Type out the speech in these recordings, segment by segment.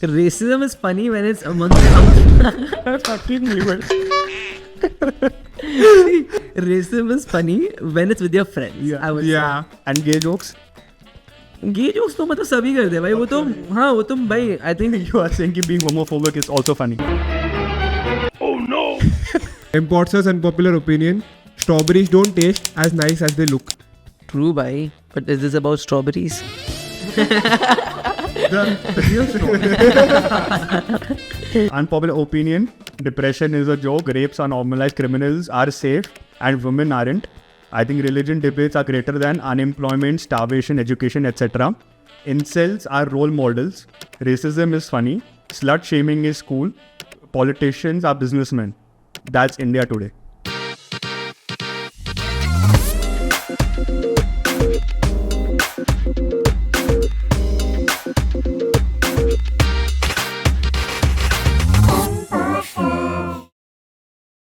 Racism is funny when it's among fucking racism is funny when it's with your friends. I would say. And gay jokes? Gay jokes तो मतलब सभी करते हैं भाई, वो तो हाँ वो तो भाई I think You are saying कि being homophobic is also funny. Imposters unpopular opinion. Strawberries don't taste as nice as they look. true भाई, but is this about strawberries? Unpopular opinion. Depression is a joke. Rapes are normalized. Criminals are safe and women aren't. I think religion debates are greater than unemployment, starvation, education, etc. Incels are role models. Racism is funny. Slut shaming is cool. Politicians are businessmen. That's India today.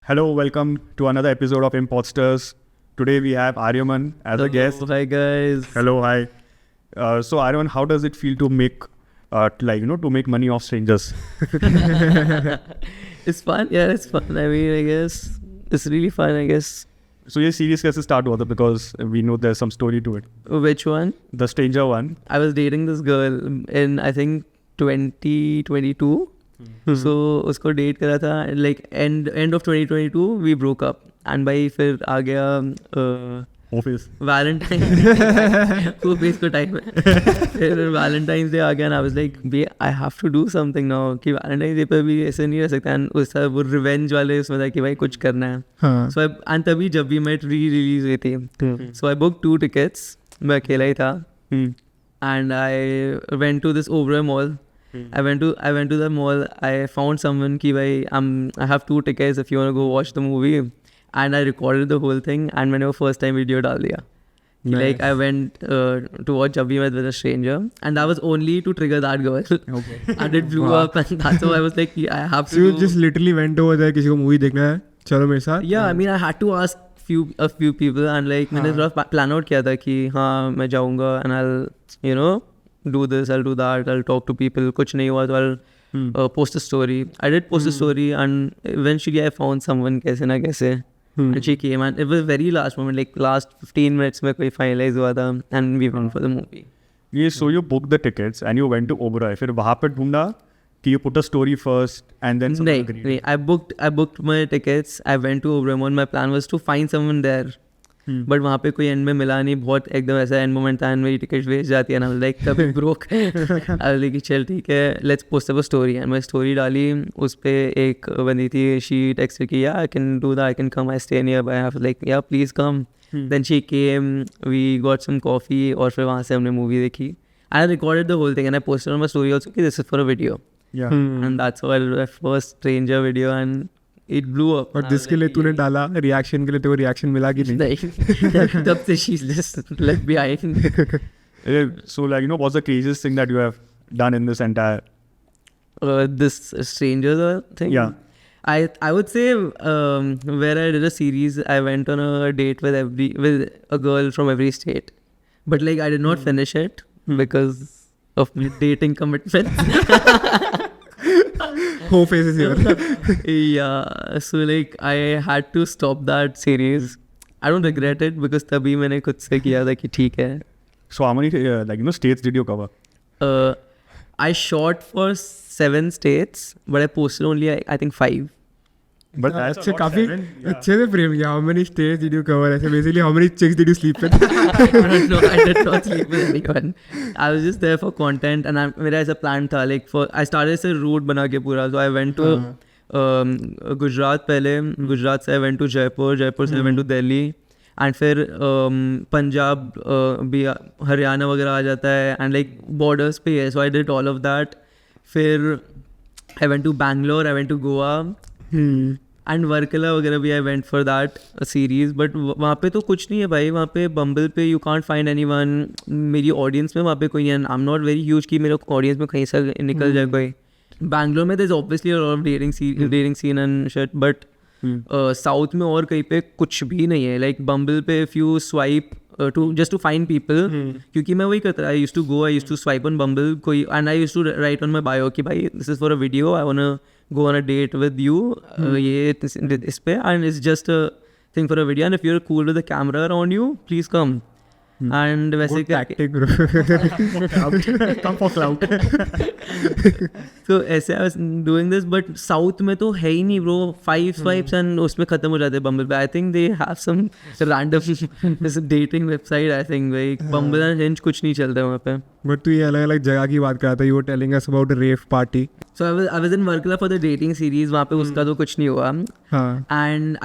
Hello, welcome to another episode of Imposters. Today we have Aryaman as a guest. Hi guys. Hello, hi. So Aryaman, how does it feel to make, to make money off strangers? It's fun. Yeah, it's fun. I mean, I guess it's really fun. I guess. So ये series कैसे start हुआ था? Because we know there's some story to it. Which one? The stranger one. I was dating this girl in I think 2022. So उसको date करा था like end of 2022 we broke up and भाई फिर आ गया Office. Valentine वो भी इसको time है फिर Valentine's Day आ गया and I was like I have to do something now कि Valentine's Day पर भी ऐसे नहीं रह सकता and उस वो revenge वाले उसमें था कि भाई कुछ करना है. So and तभी जब भी मैं re-release हुई थी so I booked 2 tickets. मैं अकेला ही था and I went to this Oberoi mall. I went to the mall. I found someone ki bhai I have 2 tickets if you want to go watch the movie, and I recorded the whole thing and मैंने वो first time video डाल दिया. Nice. Like I went to watch Jab We Met with a Stranger, and that was only to trigger that girl. Okay. And it blew up, and that's why I was like, I have to. So you just literally went over there, किसी को movie देखना है, चलो मेरे साथ. Yeah, I mean I had to ask a few people, and like मैंने थोड़ा plan out किया था कि हाँ मैं जाऊँगा and I'll do this, I'll do that, I'll talk to people. कुछ नहीं हुआ तो I'll post a story. I did post a story and eventually I found someone कैसे ना कैसे. And she came and it was very last moment, like last 15 minutes में कोई finalize हुआ था and we went for the movie. Yeah, so you booked the tickets and you went to Oberoi. फिर वहाँ पे ढूंढा कि you put a story first and then someone agreed. नहीं, I booked my tickets. I went to Oberoi Mall. My plan was to find someone there. But वहाँ पे कोई and में मिला नहीं. बहुत एकदम ऐसा एंड मोमेंट था एंड मेरी टिकट वेस्ट जाती है ना लाइक कभी ब्रोक आई कि चल ठीक है let's post up a story. And मैं स्टोरी डाली उस पर एक बंदी थी शी टेक्स्ट की yeah I can do that I can come I stay nearby. I was like yeah please come. Then she came we got some coffee और फिर वहाँ से हमने मूवी देखी. I recorded the whole thing and I posted on my story also कि this is for a video. And that's why I first stranger video and it blew up. और जिसके लिए तूने डाला रिएक्शन के लिए तो रिएक्शन मिला कि नहीं? तब से she's just left behind. So what's the craziest thing that you have done in this entire this stranger thing? Yeah. I would say where I did a series, I went on a date with a girl from every state, but like I did not finish it because of dating commitments. Whole face is here. Yeah, so like I had to stop that series. I don't regret it because तभी मैंने खुद से किया था कि ठीक है. So how many states did you cover? I shot for 7 states, but I posted only I think 5. But that's अच्छा काफी अच्छे से फ्रेम किया. How many states did you cover? ऐसे basically how many chicks did you sleep with? No, I did not sleep with anyone. I was just there for content and मेरा ऐसा plan था like I started ऐसे route बना के पूरा. So I went to Gujarat पहले. गुजरात से I went to Jaipur से I went to Delhi and फिर पंजाब भी हरियाणा वगैरह आ जाता है and like borders पे है. So I did all of that. फिर I went to Bangalore, I went to Goa. And Varkala वगैरह भी I went for that series. But वहाँ पे तो कुछ नहीं है भाई. वहाँ पे बम्बल पे यू कांट फाइंड एनीवन. मेरी ऑडियंस में वहाँ पे कोई है. आई एम नॉट वेरी ह्यूज कि मेरे ऑडियंस में कहीं से निकल जाए कोई. बैंगलोर में there is obviously a lot of dating scene and shit but south में और कहीं पे कुछ भी नहीं है. लाइक बम्बल पे if you swipe to just to find people, क्योंकि मैं वही करता. I used to swipe on Bumble कोई, and I used to write on my bio कि भाई this is for a video, I want to go on a date with you, ये इस पे, and it's just a thing for a video, and if you are cool with the camera around you please come. And वैसे Tactic, bro. Come for clout. तो ऐसे I was doing this, but south में तो है ही नहीं bro. 5 swipes and उसमें खत्म हो जाते हैं बम्बल पे. I think they have some random dating website. I think भाई बम्बल एंड हिंज कुछ नहीं चलता वहाँ पे. But तू ये अलग अलग जगह की बात कर रहा था. You were telling us about a rave party. So I was in Varkala for the dating series. वहाँ पे उसका तो कुछ नहीं हुआ. हाँ. And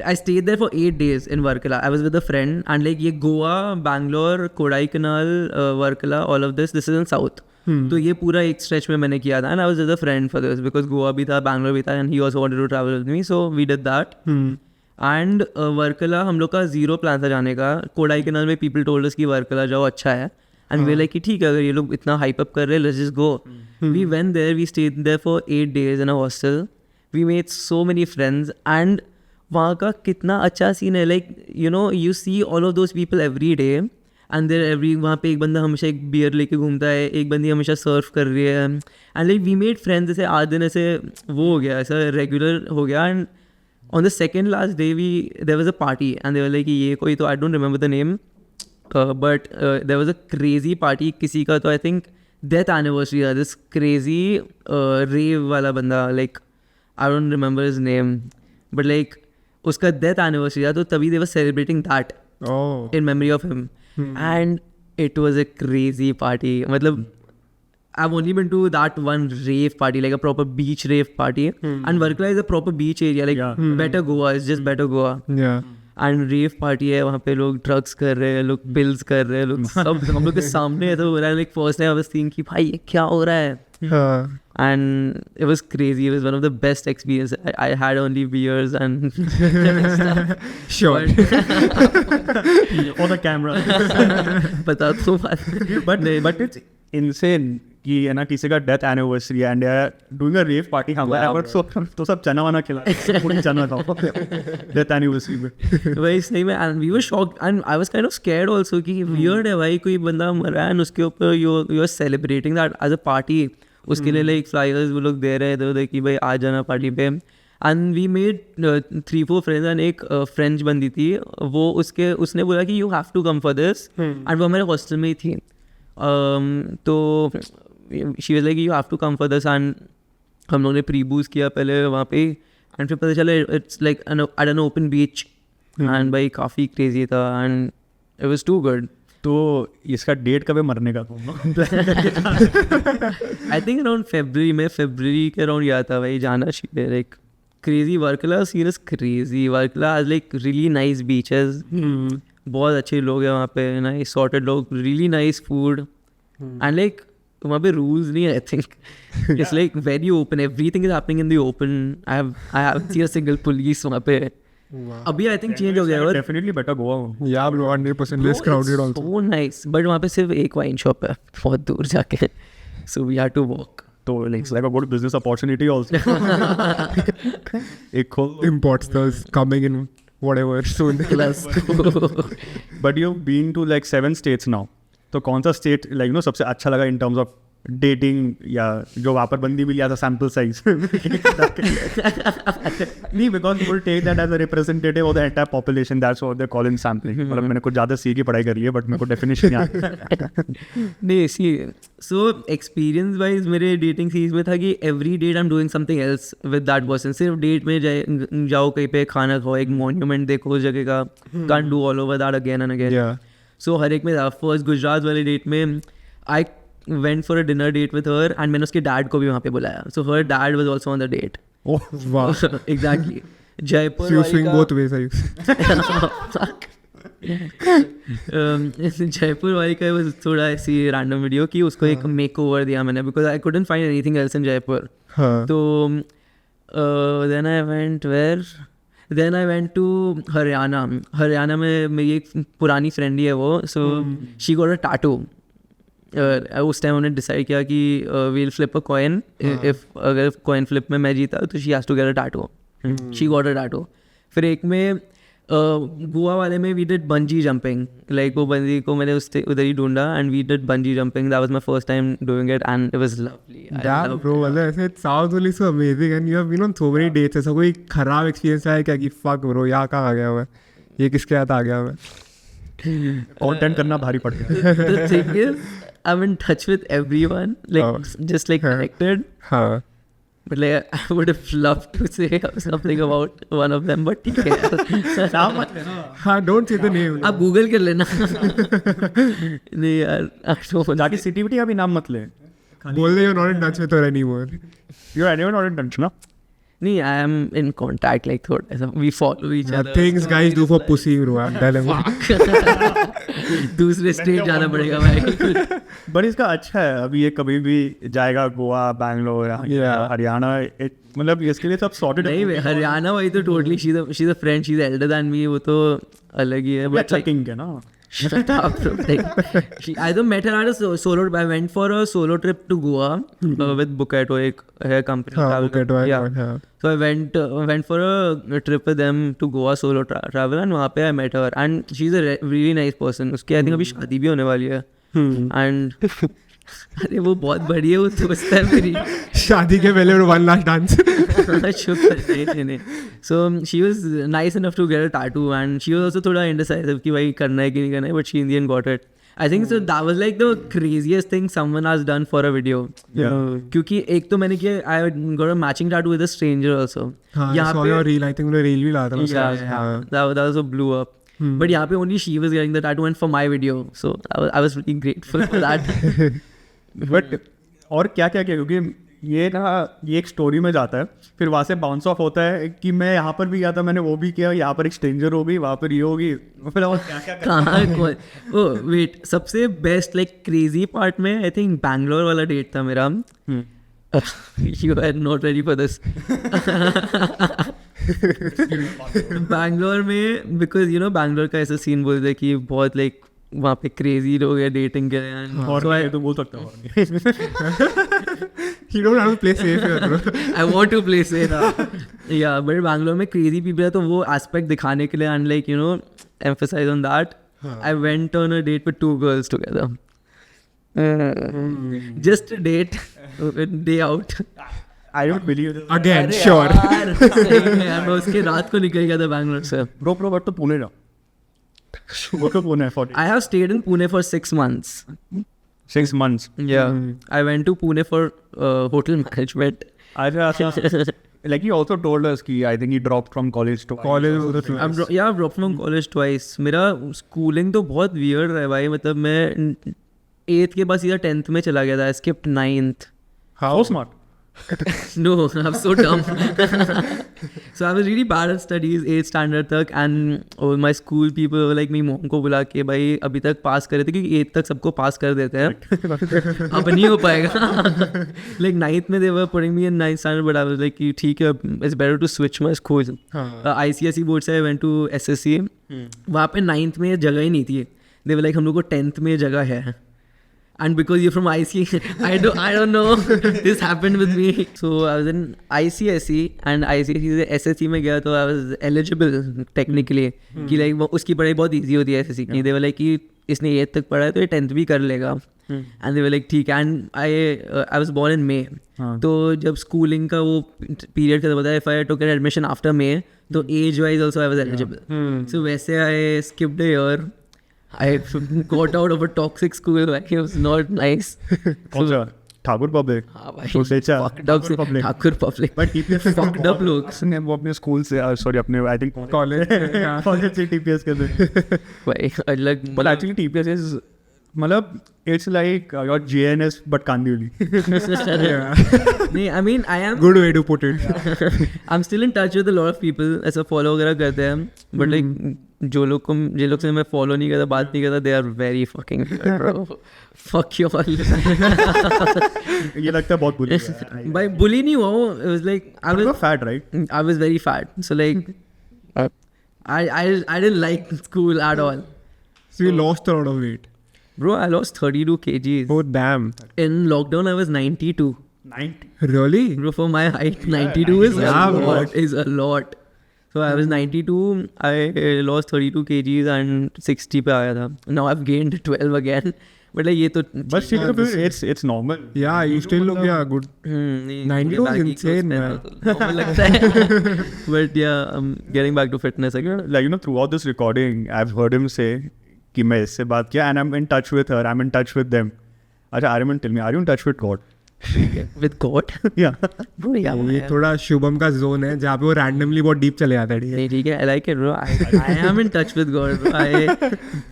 I stayed there for 8 days in Varkala. I was with a friend, and like ये Goa, Bangalore, Kodaikanal, Varkala, all of this is in South. तो ये पूरा एक stretch में मैंने किया था, and I was with a friend for this because Goa भी था, Bangalore भी था, and he also wanted to travel with me, so we did that. And Varkala हम लोग का 0 प्लान था जाने का. Kodaikanal में people told us कि Varkala जाओ अच्छा है, and we like कि ठीक है अगर ये लोग इतना hype up कर रहे हैं, let's just go. We went there, we stayed there for 8 days in a hostel. We made so many friends, and वहाँ का कितना अच्छा सीन है. Like you know you see all of those people every day, and there every वहाँ पे एक बंदा हमेशा एक बियर लेके घूमता है, एक बंदी हमेशा सर्फ कर रही है, and like we made friends. जैसे आज दिन ऐसे वो हो गया, ऐसा रेगुलर हो गया. And on the second last day there was a party, and they were like ये कोई तो I don't remember the name, but there was a crazy party. किसी का तो आई थिंक डेथ एनिवर्सरी था. दिस क्रेजी रेव वाला बंदा, like I don't remember his name, but like उसका डेथ एनिवर्सरी था, तो तभी they were celebrating that in memory of him, and it was a crazy party. मतलब I've only been to that one rave party, like a proper beach rave party, and Varkala is a proper beach area, like better Goa, it's just better Goa. Yeah. And rave party है वहाँ पे, लोग drugs कर रहे हैं, लोग pills कर रहे हैं, लोग सब हम लोग के सामने है. तो हो रहा है like first time I was thinking कि भाई ये क्या हो रहा है. And it was crazy. It was one of the best experiences. I had only beers and stuff. Sure. On the camera. बता तो बात. But it's insane कि है ना किसी का death anniversary and doing a rave party हमारे पर तो सब चना वना खिला पूरी चना था डेथ एनिवर्सरी पे. वही सही में, and we were shocked and I was kind of scared also कि weird है भाई, कोई बंदा मरा है and उसके ऊपर you are celebrating that as a party. उसके लिए लाइक फ्लायर्स वो लोग दे रहे थे कि भाई आ जाना पार्टी पे. And we made 3-4 friends, and एक फ्रेंच बंदी थी, वो उसने बोला कि you have to come for this, and वो हमारे हॉस्टल में ही थी. तो she was like you have to come for this, and हम लोगों ने प्री बूज किया पहले वहाँ पे, एंड फिर पता चला it's like at an open beach, and भाई काफ़ी क्रेजी था, and it was too good. तो इसका डेट कब है मरने का? आई थिंक अराउंड फरवरी के अराउंड गया था भाई. जाना चाहिए. Like crazy Varkala scene is crazy. Varkala has like really nice beaches, बहुत अच्छे लोग हैं वहाँ पे, नाइस सॉर्टेड लोग, really nice food, and like वहाँ पे रूल्स नहीं है. I think it's like very open, everything is happening in the open. I have seen a single police वहाँ पे. अभी आई थिंक चेंज हो गया है. Definitely better Goa. Yeah, bro, 100% less crowded also. So nice, but वहाँ पे सिर्फ एक वाइन शॉप है बहुत दूर जाके, so we had to walk. तो it's like a good business opportunity also. एक खोल. Imports those coming in whatever soon. But you've been to like 7 states now. तो कौन सा स्टेट लाइक नो सबसे अच्छा लगा इन टर्म्स ऑफ डेटिंग, या जो वहाँ पर बंदी मिली एज अ सैम्पल साइज? नहीं, because you will take that as a representative of the entire population, that's what they call in sampling. मतलब मैंने कुछ ज़्यादा सी की पढ़ाई करी है, बट मेरे को डेफिनेशन नहीं सी. सो एक्सपीरियंस वाइज मेरे डेटिंग सीरीज में था कि every date I am doing something else with that person. सिर्फ डेट में जाओ कहीं पे खाना खाओ, एक मॉन्यूमेंट देखो उस जगह का, can't do all over that again and again. So हर एक में था. फर्स्ट गुजरात वाले डेट में आई went for a dinner date with her, and मैंने उसके डैड को भी वहाँ पे बुलाया, so her dad was also on the date. Oh wow. Exactly. Jaipur You swing both ways, are you? Jaipur वाली का was थोड़ा ऐसी random video कि उसको एक makeover दिया मैंने, because I couldn't find anything else in Jaipur. तो then I went where? Then I went to Haryana में मेरी एक पुरानी फ्रेंड ही है वो, so she got a tattoo. उस टाइम उन्होंने डिसाइड किया कि we'll flip a coin, if अगर कॉइन फ्लिप में मैं जीता तो she has to get a tattoo she got a tattoo. फिर एक में गोवा वाले में we did bungee jumping. Like वो बंजी को मैंने उधर ही ढूंढा and we did bungee jumping. That was my first time doing it and it was lovely. Damn, bro, मतलब ऐसे it sounds only so amazing and you have been on so many dates. ऐसा कोई खराब experience है क्या कि fuck bro यहाँ कहाँ आ गया मैं, ये किसके साथ आ गया मैं? कंटेंट करना भारी पड़ गया. The thing is, I'm in touch with everyone, like just like connected. हाँ. But like I would have loved to say something about one of them, but ठीक है. हाँ, don't say the name. आप Google कर लेना. नहीं यार, जाके सिटीविटी का भी नाम मत ले. बोल दे you're not in touch with her anymore. You're anyone not in touch ना? नहीं, I am in contact like थोड़ा ऐसा. We follow each other. Things guys do for pussy bro, I'm telling you. दूसरे स्टेट जाना पड़ेगा भाई. But इसका अच्छा है, अभी ये कभी भी जाएगा गोवा, बैंगलोर, हरियाणा, मतलब इसके लिए सब सॉर्टेड. नहीं भाई, हरियाणा भाई तो totally she is a friend, she is Elder than me, वो तो अलग ही है. बट किंग है ना. Shut up, bro. Like, I don't met her at a solo. I went for a solo trip to Goa with Buketo, एक hair company. हाँ, Buketo, yeah. हाँ. So I went for a trip with them to Goa solo travel and वहाँ पे I met her and she's a really nice person. उसकी I think अभी शादी भी होने वाली है. And अरे वो बहुत बड़ी है, वो दोस्त है मेरी. शादी के पहले one last dance. शुक्र. So she was nice enough to get a tattoo and she was also थोड़ा indecisive कि भाई करना है कि नहीं करना है, but she in the end got it. I think so that was like the craziest thing someone has done for a video. क्योंकि एक तो मैंने किया, I got a matching tattoo with a stranger also. हाँ, I saw your reel. I think उन्होंने reel भी लाया था. Yeah. That was a blew up. But यहाँ पे only she was getting the tattoo and for my video. So I was really grateful for that. But और क्या क्या किया, क्योंकि ये ना ये एक स्टोरी में जाता है, फिर वहाँ से बाउंस ऑफ होता है कि मैं यहाँ पर भी गया था, मैंने वो भी किया, यहाँ पर एक स्ट्रेंजर होगी, वहाँ पर ये होगी, फिर और क्या क्या कहाँ कौन. ओ वेट, सबसे बेस्ट लाइक क्रेजी पार्ट में आई थिंक बैंगलोर वाला डेट था मेरा. You are not ready for this. Bangalore में बिकॉज यू नो बैंगलोर का ऐसा सीन बोलते हैं कि बहुत लाइक वहाँ पे क्रेजी लोग है डेटिंग के लिए. और तो बोल सकता हूँ. You don't have to play safe here, bro. I want to play safe. Yeah, but Bangalore में क्रेजी पीपल है तो वो एस्पेक्ट दिखाने के लिए and like you no emphasize on that. I went on a date with 2 girls together. Just a date, day out. I don't believe this. Again, sure. मैं उसके रात को निकल गया था बैंगलोर से. Bro, but तो पुणे जा. वो तो पुणे है. I have stayed in Pune for 6 months. 6 months. Yeah, I went to Pune for hotel management. Like he also told us कि I think he dropped from college to College. I've dropped from college twice. मेरा schooling तो बहुत weird रहा है भाई. मतलब मैं 8th के बाद सीधा 10th में चला गया था. I skipped 9th. How smart. No, I'm so dumb. So I was really bad at studies 8th standard तक and all my school people were like मेरी mom को बुला के भाई अभी तक पास कर रहे थे क्योंकि 8th तक सबको पास कर देते हैं. अब नहीं हो पाएगा. Like 9th में they were putting me in 9th standard but I was like ठीक है, it's better to switch my school. ICSE board से I went to SSC. वहाँ पे 9th में जगह ही नहीं थी. They were like हम लोग को 10th में जगह है. And because you're from IC, I don't know. This happened with me. So I was in ICSE and ICSE से SSC में गया तो I was eligible technically. कि like उसकी पढ़ाई बहुत easy होती है SSC की. They were like कि इसने 8th तक पढ़ा है तो ये 10th भी कर लेगा. And they were like ठीक है. And I was born in May. तो जब schooling का वो period खत्म होता है, if I took an admission after May, तो age wise also I was eligible. So वैसे I skipped a year. I got out of a toxic school. Like, it was not nice. कौन सा? Thakur public. हाँ भाई. तो बेचा. Fucked up से Thakur public. But TPS fucked up लोग. ने वो अपने स्कूल से sorry अपने I think College. कॉलेज से TPS के थे. भाई अलग. But actually TPS is मतलब it's like your JNS but Kandivali. नहीं, I mean I am. Good way to put it. I'm still in touch with a lot of people. ऐसा follow वगैरह करते हैं. But like जिन लोग से मैं follow नहीं करता, बात नहीं करता, they are very fucking weird, bro. Fuck you all. ये लगता है बहुत बुरी. भाई bully नहीं हुआ हूँ. It was like I was fat, right? I was very fat. So like I didn't like school at all. So you lost a lot of weight. Bro, I lost 32 kgs. Oh damn. In lockdown, I was 92. 90. Really? Bro, for my height, 92 is Yeah, a bro. lot. Is a lot. So I was 92. I lost 32 kgs and 60 पे आया था. Now I've gained 12 again. But like ये तो. But still, it's normal. Yeah, you still look good. 92 is insane, man. normal लगता है. But yeah, I'm getting back to fitness again. Like, throughout this recording, I've heard him say कि मैं इससे बात किया and I'm in touch with her, I'm in touch with them. अच्छा, Aryaman, tell me, are you in touch with God? With God. Yeah. Bro, yeah. ये थोड़ा शुभम का zone है जहाँ पे वो रैंडमली बहुत डीप चले जाता है. ठीक है? नहीं, ठीक है. I like it, bro. I am in touch with God, bro. I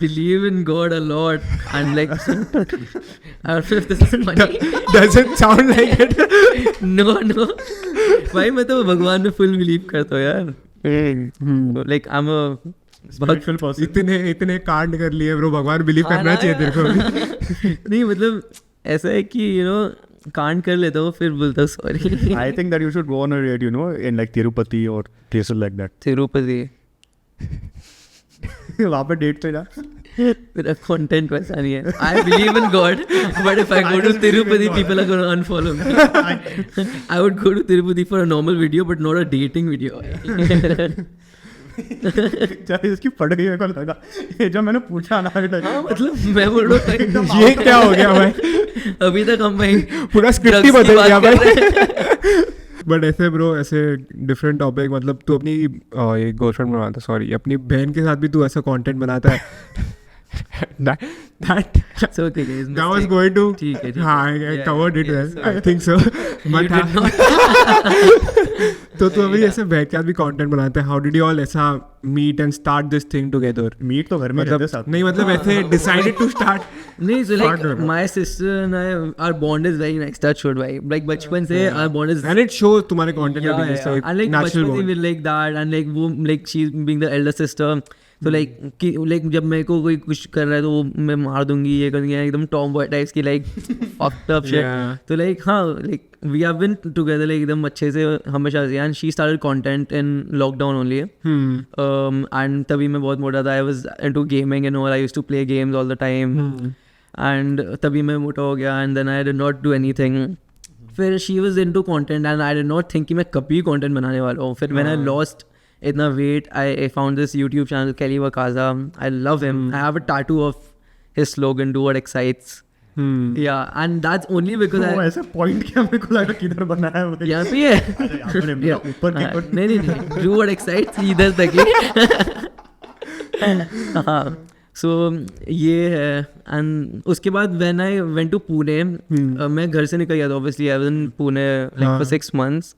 believe in God a lot. And like, I don't know if this is funny. Doesn't sound like it. No. भाई मैं तो भगवान में full believe करता हूँ यार. Like I'm a Spiritual person. इतने कांड कर लिए ब्रो. भगवान बिलीव करना चाहिए तेरे को भी. नहीं मतलब ऐसा है कि कांड कर लेता हूँ फिर बोलता हूँ sorry. I think that you should go on a raid, in like Tirupati or places like that. Tirupati वहाँ पे डेट पे जा. मेरा कंटेंट वैसा नहीं है. I believe in God, but if I go to Tirupati, people are going to unfollow me. I would go to Tirupati for a normal video, but not a dating video. चल इसकी फट गई मेरे को लगा. ये जब मैंने पूछा ना मतलब मैं बोल रहा हूँ ये क्या हो गया भाई? अभी तक हम भाई पूरा स्क्रिप्ट ही drugs की बदल बात गया कर भाई. रहे हैं. बट ऐसे ब्रो ऐसे डिफरेंट टॉपिक मतलब तू अपनी ये गर्लफ्रेंड बनाता सॉरी अपनी बहन के साथ भी तू ऐसा कंटेंट बनाता है. that So okay, guys. that was going to ठीक है. हाँ I Yeah, covered it yeah, well. sorry. I think so. You But did not. तो तू अभी ऐसे बहन के साथ भी कंटेंट बनाते हैं. हाउ डिड यू ऑल ऐसा meet and start this thing together? Meet तो घर में रहते साथ. नहीं मतलब ऐसे डिसाइडेड टू स्टार्ट. नहीं, so like Partner. my sister and I, our bond is very nice. Touchwood, भाई. Like बचपन से our bond is. And it shows तुम्हारे कंटेंट Yeah, में yeah. And like नेचुरल बचपन से bond. we're like that, and like वो like she's being the elder sister. तो like कि like जब मेरे को कोई कुछ कर रहा है तो वो मैं मार दूंगी ये कर दूंगी एकदम टॉम बॉय टाइप्स की like fucked up shit. Yeah. तो like हाँ like we have been together like एकदम अच्छे से हमेशा से. And she started content in lockdown only. And तभी मैं बहुत मोटा था. I was into gaming and all. I used to play games all the time. And तभी मैं मोटा हो गया and then I did not do anything. फिर she was into content and I did not think कि मैं कभी content बनाने वाला हूँ. फिर when I lost इतना weight, I found this YouTube channel Kelly Wakaza. I love him. I have a tattoo of his slogan, "Do what excites." Yeah, and that's only because वो I. ऐसे point किया मेरे को लगा किधर बनाया है वो. यहाँ पे है. यहाँ पर है, Yeah. ऊपर हाँ, की नहीं Do what excites इधर तक ही. हाँ. So ये है. And उसके बाद when I went to Pune, मैं घर से निकल गया था. Obviously I was in Pune like for 6 months.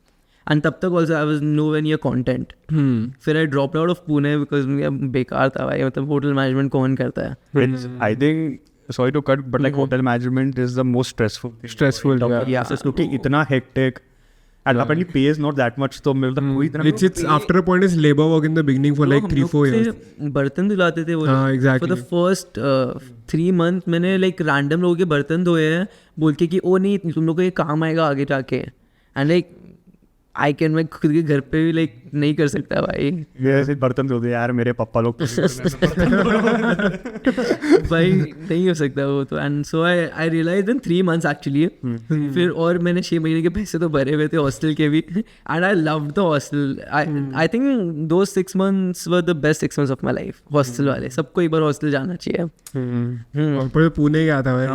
And तब तक also I was nowhere near content. फिर I dropped out of Pune because मैं बेकार था भाई. मतलब होटल मैनेजमेंट कौन करता है? I think, sorry to cut, but like hotel management is the most stressful thing. Stressful, yeah. क्योंकि इतना hectic and apparently pay is not that much तो मतलब कोई इतना It's after a point is labor work in the beginning for like 3-4 years. बर्तन धुलाते थे वो. हाँ, exactly. For the first 3 months मैंने like random लोगों के बर्तन धोए हैं बोल के कि ओ नहीं तुम लोग को ये काम आएगा आगे जाके. And like I can मैं खुद के घर पे भी like नहीं कर सकता भाई. ये ऐसे बर्तन धो दे यार मेरे पापा लोग भाई नहीं हो सकता वो तो. And so I realise in 3 months actually. फिर और मैंने 6 महीने के पैसे तो भरे हुए थे हॉस्टल के भी. And I loved the hostel. I think दो 6 months were the best 6 months of my life. Hostel वाले सबको एक बार हॉस्टल जाना चाहिए. और फिर पुणे गया था मैं.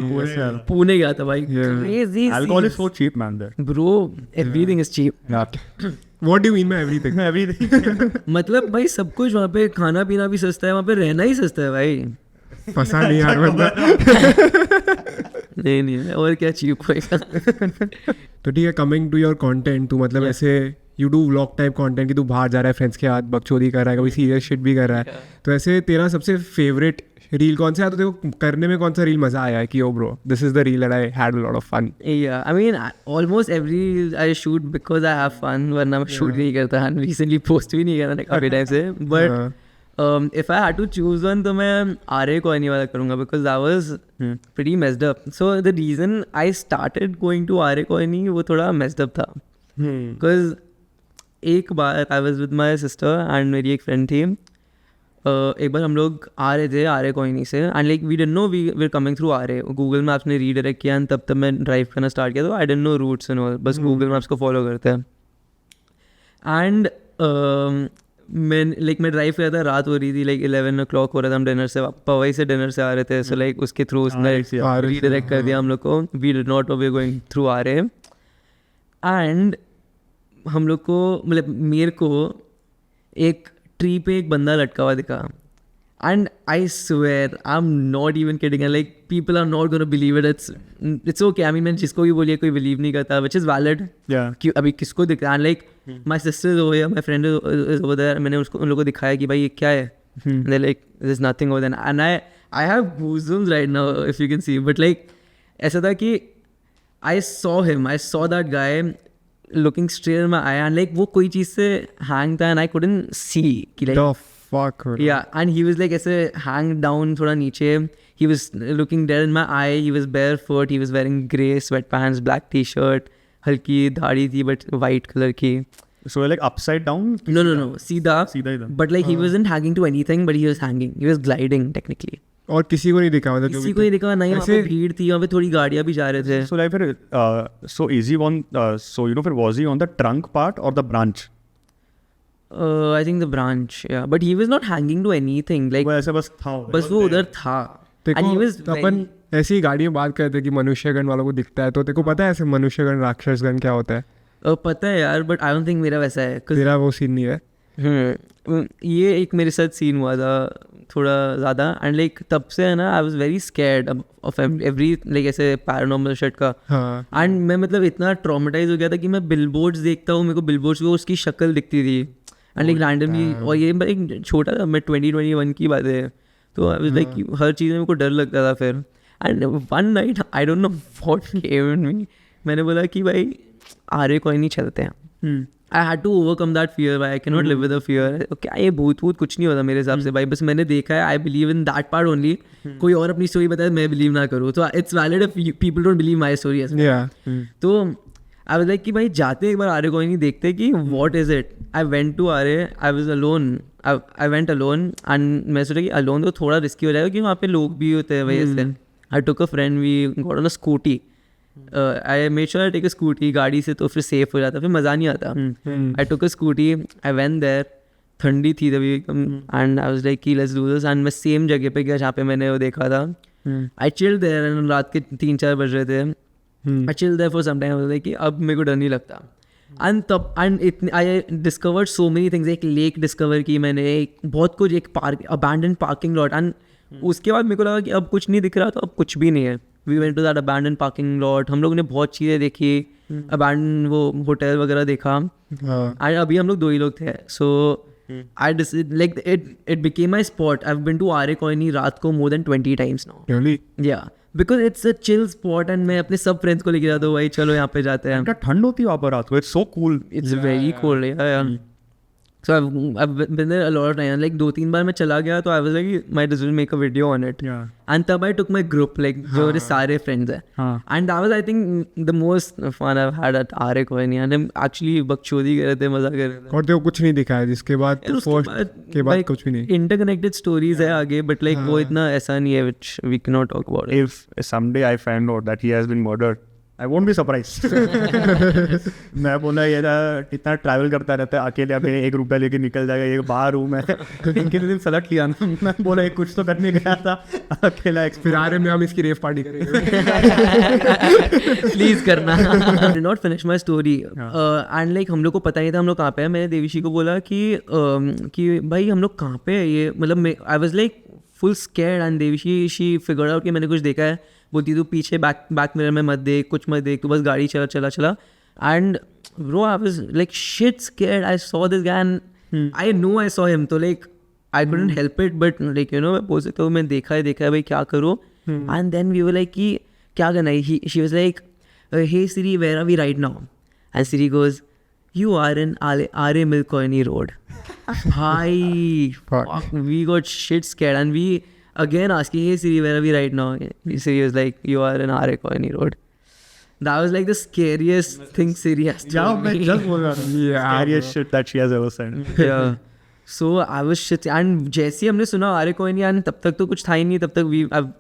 पुणे गया था भाई. Crazy alcohol is scenes. so cheap man there. Bro, everything is cheap. What do you mean by everything? Everything. मतलब भाई सब कुछ वहाँ पे खाना पीना भी सस्ता है. वहाँ पे रहना ही सस्ता है भाई. फंसा नहीं यार बंदा. नहीं और क्या चीप होएगा. तो ठीक है कमिंग टू योर कंटेंट तू मतलब ऐसे you do vlog type content कि तू बाहर जा रहा है फ्रेंड्स के साथ बकचोदी कर रहा है कभी सीरियस शिट भी कर रहा है. तो ऐसे तेरा सबसे फेवरेट रील कौन सा है? तो देखो करने में कौन सा रील मजा आया है कि oh bro this is the reel that I had a lot of fun? Yeah, I mean, almost every I shoot because I have fun. वरना मैं शूट नहीं करता. Recently post भी नहीं किया मैंने काफी टाइम से. But if I had to choose one तो मैं आर्य कोहनी वाला करूँगा because that was pretty messed up. So the reason I started going to आर्य कोहनी वो थोड़ा messed up था. Because एक बार I was with my sister and मेरी एक friend थी. एक बार हम लोग आ रहे थे आरे कोइनी से and like we didn't know we were coming through Aarey, Google Maps ने रीडायरेक्ट किया एंड तब मैं ड्राइव करना स्टार्ट किया, तो I didn't know routes and all, बस गूगल मैप्स को फॉलो करते हैं। एंड मैं ड्राइव कर रहा था, रात हो रही थी, लाइक 11 o'clock हो रहा था, हम डिनर से पवई से डिनर से आ रहे थे, सो लाइक उसके थ्रू उसने रीडायरेक्ट कर दिया हम लोग को, we did not know we are going through Aarey. And हम लोग को मतलब मेरे को एक ट्री पे एक बंदा लटका हुआ दिखा, and I swear I am not even kidding, like people are not gonna believe it, it's okay, I mean मैं जिसको भी बोलिए कोई बिलीव नहीं करता, विच इज़ वैलिड कि अभी किसको दिख रहा है, like my sister is over here, my friend is over there, मैंने उसको उन लोगों को दिखाया कि भाई ये क्या है, they like there is nothing over there, and I have goosebumps right now if you can see, but like ऐसा था कि I saw that guy looking straight in my eye, and like वो कोई चीज़ से hang था and I couldn't see कि like The fuck? yeah, and he was like ऐसे hang down थोड़ा नीचे, he was looking dead in my eye, he was barefoot, he was wearing grey sweatpants, black t-shirt, हल्की दाढ़ी थी but white color की, So like upside down? no सीधा इधर। but like he wasn't hanging to anything, but he was hanging, he was gliding technically, और किसी को नहीं दिखा, मतलब किसी को नहीं दिखा, नहीं वहाँ पे भीड़ थी, वहाँ पे थोड़ी गाड़ियाँ भी जा रहे थे। So like फिर so is he on so you know फिर was he on the trunk part or the branch? I think the branch, yeah, but he was not hanging to anything, like वो ऐसे बस था, बस वो उधर था, and he was देखो अपन ऐसी गाड़ी में बात करते हैं कि मनुष्यगण वालों को दिखता है, तो तेको पता है ऐसे मनुष्यगण राक्षसगण क्या होता है? पता है यार, बट आई डोंट थिंक मेरा वैसा है, तेरा वो सीन नहीं है। ये एक मेरे साथ सीन हुआ था थोड़ा ज़्यादा, एंड लाइक तब से है ना I was very scared of every like ऐसे पैरानॉर्मल शिट का, हाँ, एंड मैं मतलब इतना ट्रॉमेटाइज हो गया था कि मैं बिलबोर्ड्स देखता हूँ, मेरे को बिलबोर्ड्स को उसकी शक्ल दिखती थी, एंड लाइक रैंडमली, और ये एक छोटा था, मैं 2021 की बात है, तो आई वाज लाइक हर चीज़ में मेरे को डर लगता था फिर, and one night I don't know what came in me, मैंने बोला कि भाई आरे कोई नहीं चलते हैं, I had to overcome that fear, I can not live with the fear, क्या ये भूत कुछ नहीं होता मेरे हिसाब से भाई, बस मैंने देखा है, I believe in that part only, कोई और अपनी स्टोरी बताए मैं बिलीव ना करूँ, तो it's valid if people don't believe my story, तो आई वाज लाइक कि भाई जाते एक बार आरे कोई नहीं, देखते कि what is it, I went to Aarey, I was alone, I went alone, and मैं सोचा कि अलोन तो थोड़ा रिस्की हो जाएगा क्योंकि वहाँ पे लोग भी होते हैं, वही I took a friend, we got on a scooty, I made sure I take a scooty, गाड़ी से तो फिर सेफ हो जाता, फिर मज़ा नहीं आता, आई took a scooty, I went there, ठंडी थी तभी एकदम, एंड आई वाज लाइक कि लेट्स डू दिस, एंड मैं सेम जगह पे गया जहाँ पे मैंने वो देखा था, आई चिल्ड देयर, एंड रात के 3-4 बज रहे थे, I chilled there for some time, like कि अब मेरे को डर नहीं लगता, and then and I discovered so many things, एक लेक डिस्कवर की मैंने, एक बहुत कुछ, एक park, abandon parking lot, and उसके बाद मेरे को लगा कि अब कुछ नहीं दिख रहा, तो अब कुछ भी नहीं है, we went to that abandon parking lot, हम लोग ने बहुत चीज़ें देखी, अबैंडन वो होटल वगैरह देखा, एंड अभी हम लोग 2 ही लोग थे, so I like it became my spot, I have been to Aarey Colony रात को more than 20 times now, Really? Yeah because it's a chill spot, and मैं अपने सब फ्रेंड्स को लेके जाता हूँ, भाई चलो यहाँ पे जाते हैं, क्या ठंड होती है वहाँ पर रात को, it's so cool, it's very cold, yeah. So I've been there a lot of times, like 2-3 बार मैं चला गया, तो I was like might as well make a video on it, and तब I took my group, like जो मेरे सारे friends हैं, and that was I think the most fun I've had at आरे कोइनी, and हम actually बकचोदी कर रहे थे, मजा कर रहे थे, और तेरे को कुछ नहीं दिखा है, जिसके बाद के बाद कुछ भी नहीं, interconnected stories है आगे, but like वो इतना ऐसा नहीं है which we cannot talk about it. if someday I find out that he has been murdered, I won't be surprised. मैं बोला ये इतना ट्रैवल करता रहता है अकेले, अपने 1 रुपया लेके निकल जाएगा, ये बाहर हूँ मैं, इनके दिन सलट लिया ना, मैं बोला कुछ तो करने गया था अकेला, फिर आरे में हम इसकी रेव पार्टी करेंगे, प्लीज करना। Not finish my story, and like हम लोग को पता नहीं था हम लोग कहाँ पे हैं, मैंने देवीशी को बोला कि भाई हम लोग कहाँ पे है, ये मतलब आई was like full scared, and Devishi she figured out कि मैंने कुछ देखा है, बोलती तू पीछे बैक मिरर में मत देख, कुछ मत देख, तू बस गाड़ी चला, and bro I was like shit scared, I saw this guy and I know I saw him, तो like I couldn't help it, but like you know मैं बोल सकता हूँ मैं देखा है भाई क्या करूँ, and then we were like कि क्या करना है, she was like hey Siri where are we right now, and Siri goes you are in Are Milk Coiny Road. Hi, fuck, we got shit scared, and we again asking, hey Siri, where are we right now? Siri was like, you are in Are Coiny Road. That was like the scariest thing Siri has told me. just scariest shit that she has ever said. Yeah. So I was shit and जैसे ही हमने सुना आरे कोई नहीं तब तक तो कुछ था ही नहीं, तब तक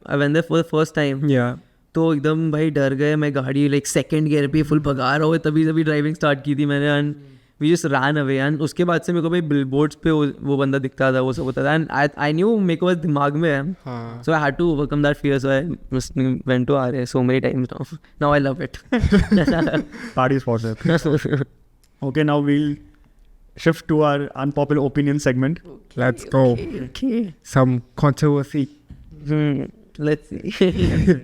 I went there for the first time. Yeah. तो एकदम भाई डर गए, मैं गाड़ी लाइक सेकंड गियर पे फुल भगा रहा हूँ, तभी ड्राइविंग स्टार्ट की थी मैंने and we just run away and उसके बाद से मेरे को भाई बिलबोर्ड्स पे वो बंदा दिखता था, वो सब होता था एंड आई न्यू मेरे को बस दिमाग में है, so I had to overcome that fear, so I just went to Aarey so many times now I love it. Party sponsor. Okay, now we'll shift to our unpopular opinion segment. Let's go. Okay. Some controversy. Let's see.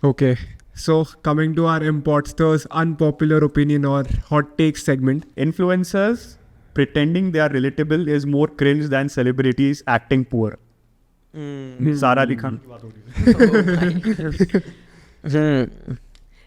Okay. So coming to our Imposters unpopular opinion or hot take segment. Influencers pretending they are relatable is more cringe than celebrities acting poor. Sara Ali Khan.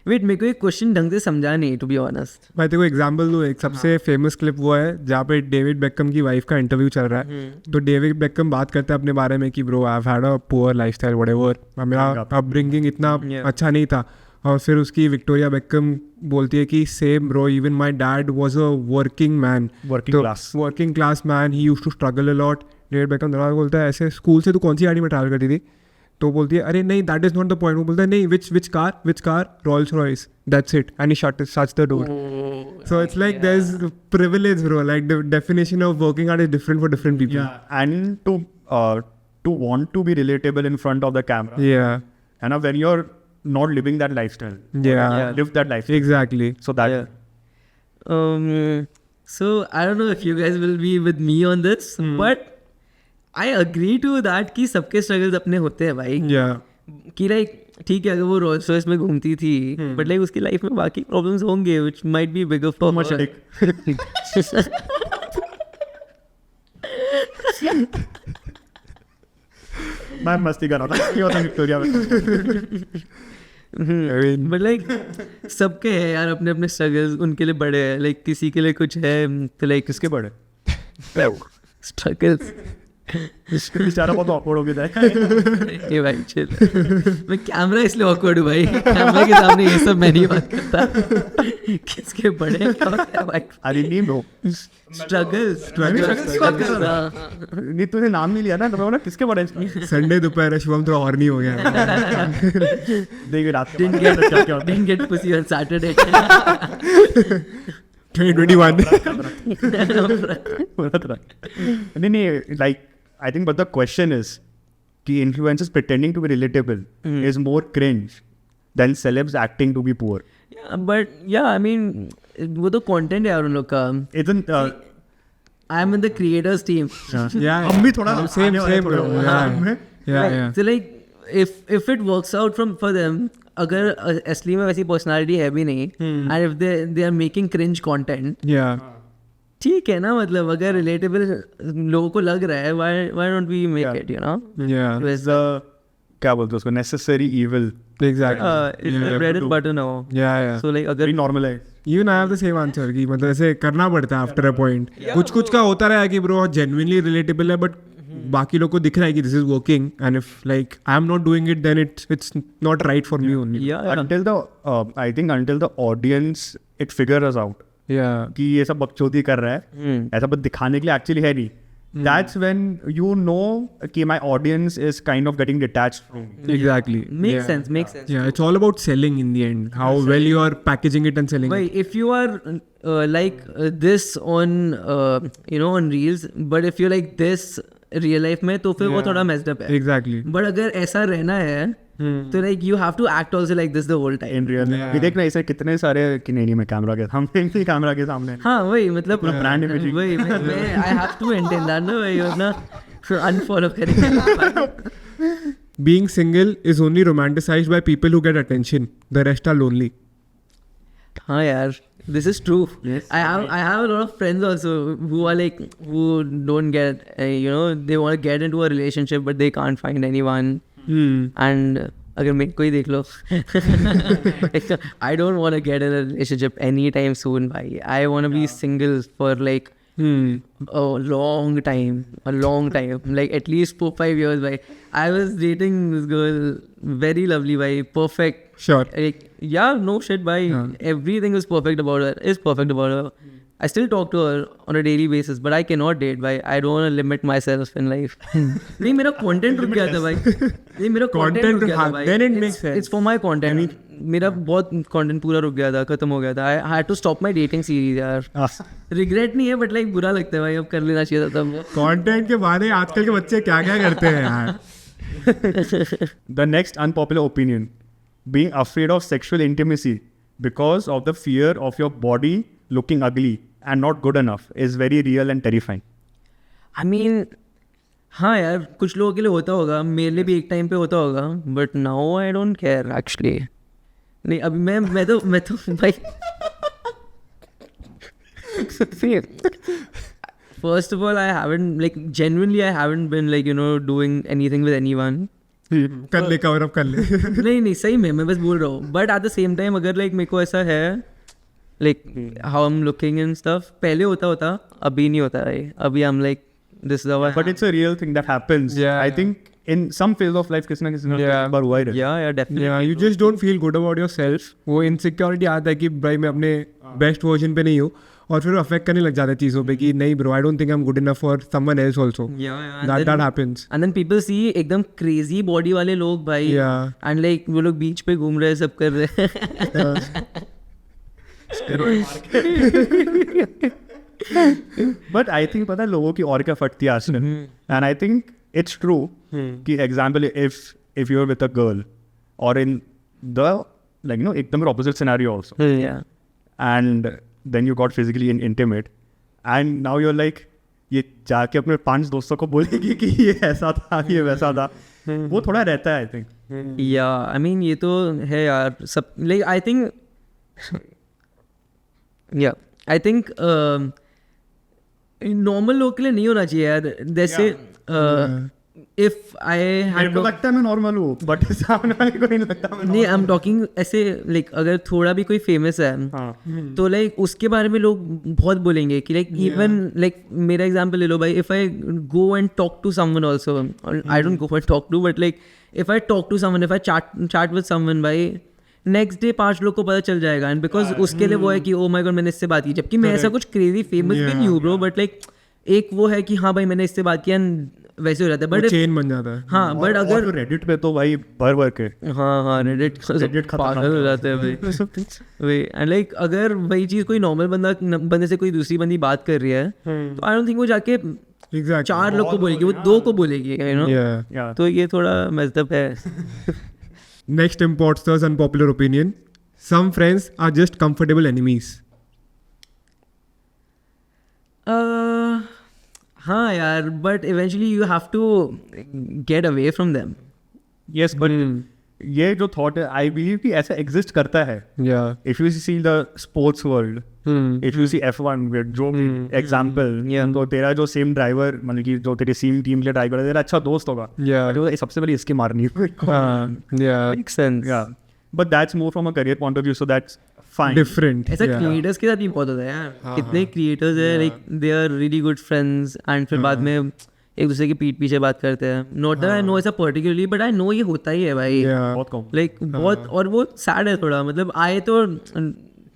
Wait मेरे को एक question ढंग से समझा नहीं, to be honest. मैं तेरे को एग्जाम्पल दूँ, एक सबसे फेमस क्लिप वो है जहाँ पे डेविड बेकम की वाइफ का इंटरव्यू चल रहा है. तो डेविड बेकम बात करता है अपने बारे में कि bro I have had a poor lifestyle whatever, मेरा अपब्रिंगिंग इतना अच्छा नहीं था. और फिर उसकी विक्टोरिया बेकम बोलती है कि same bro, even my dad was a working man, working class man, he used to struggle a lot. David Beckham दरबार बोलता है ऐसे स्कूल से तू कौन सी गाड़ी में ट्रैवल करती थी? तो बोलती है अरे नहीं that is not the point. वो बोलता है नहीं which car Rolls Royce, that's it, and he shuts the door. So it's like there's privilege, bro. Like the definition of working out is different for different people. Yeah, and to want to be relatable in front of the camera. Yeah. And when you're not living that lifestyle. Yeah. Live that lifestyle. Exactly. So that. Yeah. So I don't know if you guys will be with me on this, but I agree to that कि सबके struggles अपने होते हैं भाई. Yeah. कि like ठीक है अगर वो रोल्स रॉयस में घूमती थी बट लाइक उसकी लाइफ में बाकी प्रॉब्लम्स होंगे which might be bigger for much. मैं मस्ती कर रहा था, ये होता विक्टोरिया में. बट लाइक सबके हैं यार अपने अपने स्ट्रगल्स, उनके लिए बड़े हैं, लाइक किसी के लिए कुछ है तो लाइक किसके बड़े स्ट्रगल्स. बेचारा बहुत awkward हो गया था. ये भाई चिल, मैं कैमरा इसलिए awkward हूँ भाई, कैमरा के सामने ये सब मैं नहीं बात करता. किसके बड़े क्या होता है भाई? अरे नहीं ब्रो, स्ट्रगल्स नहीं तूने नाम नहीं लिया ना, तो मैं बोला किसके बड़े. संडे दोपहर है, शुभम थोड़ा और नहीं हो गया. देखिए रात didn't get pussy on Saturday. 2021. नहीं like I think but the question is कि influencers pretending to be relatable is more cringe than celebs acting to be poor. Yeah, but yeah, I mean वो तो content है यार उन लोग का. Isn't I am in the creators team. Yeah. हम भी थोड़ा Same bro. Yeah. So like if it works out for them, अगर असली में वैसी पर्सनालिटी है भी नहीं and if they are making cringe content, Yeah. ठीक है ना, मतलब अगर रिलेटेबल लोगों को लग रहा है why don't we make it, you know? Yeah. Whereas क्या बोलते हैं उसको, necessary evil. Exactly. it's the bread and butter now. Yeah. So like अगर We normalize. Even I have the same answer कि मतलब ऐसे करना पड़ता है आफ्टर अ पॉइंट. कुछ का होता रहा है कि ब्रो जेन्युइनली रिलेटेबल है, बट बाकी लोग को दिख रहा है कि this is working, and if like I am not doing it then it's not right for me only. yeah. Until the audience it figures out कि ये सब बकचोदी कर रहा है, ऐसा बस दिखाने के लिए एक्चुअली है नहीं. That's when you know कि my audience is kind of getting detached from me. Exactly. Makes sense. Yeah, it's all about selling in the end. How well you are packaging it and selling Why, it. if you are this on on reels, but if you like this real life में तो फिर वो थोड़ा messed up है. Exactly. But अगर ऐसा रहना है तो like you have to act also like this the whole time. In real life. देख ना ऐसे कितने सारे कि नहीं मैं कैमरा के सामने कैमरा के सामने. हाँ वही मतलब ब्रांड इमेजिंग. वही मैं I have to maintain that ना भाई, वरना अनफॉलो करेंगे. Being single is only romanticized by people who get attention. The rest are lonely. हाँ यार, this is true. Yes. I have a lot of friends also who are like who don't get they want to get into a relationship but they can't find anyone. And अगर मेरे को ही देख लो, I don't want to get in a relationship anytime soon भाई. I want to be single for like a long time, like at least 4-5 years भाई. I was dating this girl, very lovely भाई, perfect. Sure. Like, yeah, no shit भाई. Everything is perfect about her. I still talk to her on a daily basis, but I cannot date. भाई, I don't want to limit myself in life. नहीं, मेरा content रुक गया था भाई. नहीं, मेरा content रुक गया था भाई. Then it makes sense. It's for my content. मेरा बहुत content पूरा रुक गया था, खत्म हो गया था. I had to stop my dating series यार. Regret नहीं है, but like बुरा लगता है भाई, अब कर लेना चाहिए था तब. कंटेंट के बारे आजकल के बच्चे क्या क्या करते हैं यार. The next unpopular opinion: being afraid of sexual intimacy because of the fear of your body looking ugly and not good enough is very real and terrifying. I mean, हाँ यार, कुछ लोगों के लिए होता होगा, मेरे लिए भी एक टाइम पे होता होगा, but now I don't care actually. नहीं, अभी मैं तो भाई first of all, I haven't like genuinely I haven't been like doing anything with anyone. कर ले कवर अप कर ले. नहीं सही में मैं बस बोल रहा हूँ, but at the same time अगर लाइक मेरे को ऐसा है like how I am looking and stuff, पहले होता अभी नहीं होता है. अभी आई am like this is how. But it's a real thing that happens. Yeah. I think in some phase of life, किसी ना किसी बार हुआ ही रहता है. या definitely. Yeah, you just don't feel good about yourself. वो इनसिक्योरिटी आता है कि भाई मैं अपने बेस्ट वर्जन पे नहीं हूँ, और फिर अफेक्ट करने लग जाता है चीज़ों पे कि नहीं bro, I don't think I am good enough for someone else also. That happens. And then people see एकदम क्रेजी बॉडी वाले लोग भाई, Yeah. एंड लाइक वो लोग बीच पे घूम रहे हैं, सब कर रहे हैं. But I think पता है लोगों की और क्या फटती है आजकल. And I think it's true कि example if you're with a girl or in the like एकदम opposite scenario also, Yeah. and then you got physically intimate and now you're like ये जाके अपने 5 दोस्तों को बोलेगी कि ये ऐसा था, ये वैसा था. वो थोड़ा रहता है I think. या आई मीन ये तो है यार, सब लाइक आई थिंक या आई थिंक नॉर्मल लोग के लिए नहीं होना चाहिए यार. जैसे इफ आई मेरे को लगता है मैं नॉर्मल हूँ बट सामने वाले को नहीं लगता मैं नहीं, आई एम टॉकिंग ऐसे लाइक अगर थोड़ा भी कोई फेमस है तो लाइक उसके बारे में लोग बहुत बोलेंगे कि लाइक इवन लाइक मेरा एग्जांपल ले लो भाई, if I go and talk to someone also, I don't go and talk to, but like if I talk to someone, if I chat with someone भाई, नेक्स्ट डे 5 लोग को पता चल जाएगा. एंड बिकॉज उसके लिए वो है कि ओ माय गॉड मैंने इससे बात की, जबकि मैं ऐसा कुछ क्रेजी फेमस भी नहीं हूँ ब्रो, बट लाइक एक वो है कि हाँ भाई मैंने इससे बात किया, वैसे हो जाता है. बट चेन बन जाता है. हाँ, बट अगर रेडिट पे तो भाई भर के हाँ रेडिट पागल हो जाते हैं भाई. एंड लाइक अगर वही चीज़ कोई नॉर्मल बंदे से कोई दूसरी बंदी बात कर रही है तो आई डोंट थिंक वो जाके Exactly. 4 लोग को बोलेगी, वो 2 को बोलेगी, Yeah. तो ये थोड़ा मजदब है. Next imposter's unpopular opinion: some friends are just comfortable enemies. हाँ यार, but eventually you have to get away from them. Yes but ये जो थॉट है आई बिलीव कि ऐसा एग्जिस्ट करता है. Yeah. If you see the sports world, if you see F1 जो एग्जाम्पल, तो तेरा जो सेम ड्राइवर मतलब कि जो तेरे सेम टीम के ड्राइवर है तेरा अच्छा दोस्त होगा, Yeah. तो सबसे पहले इसकी मारनी है. Yeah. Make sense. But that's more from a career point of view, so that's fine. Different. ऐसा Yeah. क्रिएटर्स के साथ भी बहुत होता है यार. कितने क्रिएटर्स है like they are really good friends and फिर बाद में एक दूसरे की पीठ पीछे बात करते हैं. नॉट दैट आई नो ऐसा पर्टिकुलरली, बट आई नो ये होता ही है भाई. Yeah. बहुत कम. लाइक बहुत, और वो सैड है थोड़ा. मतलब आई तो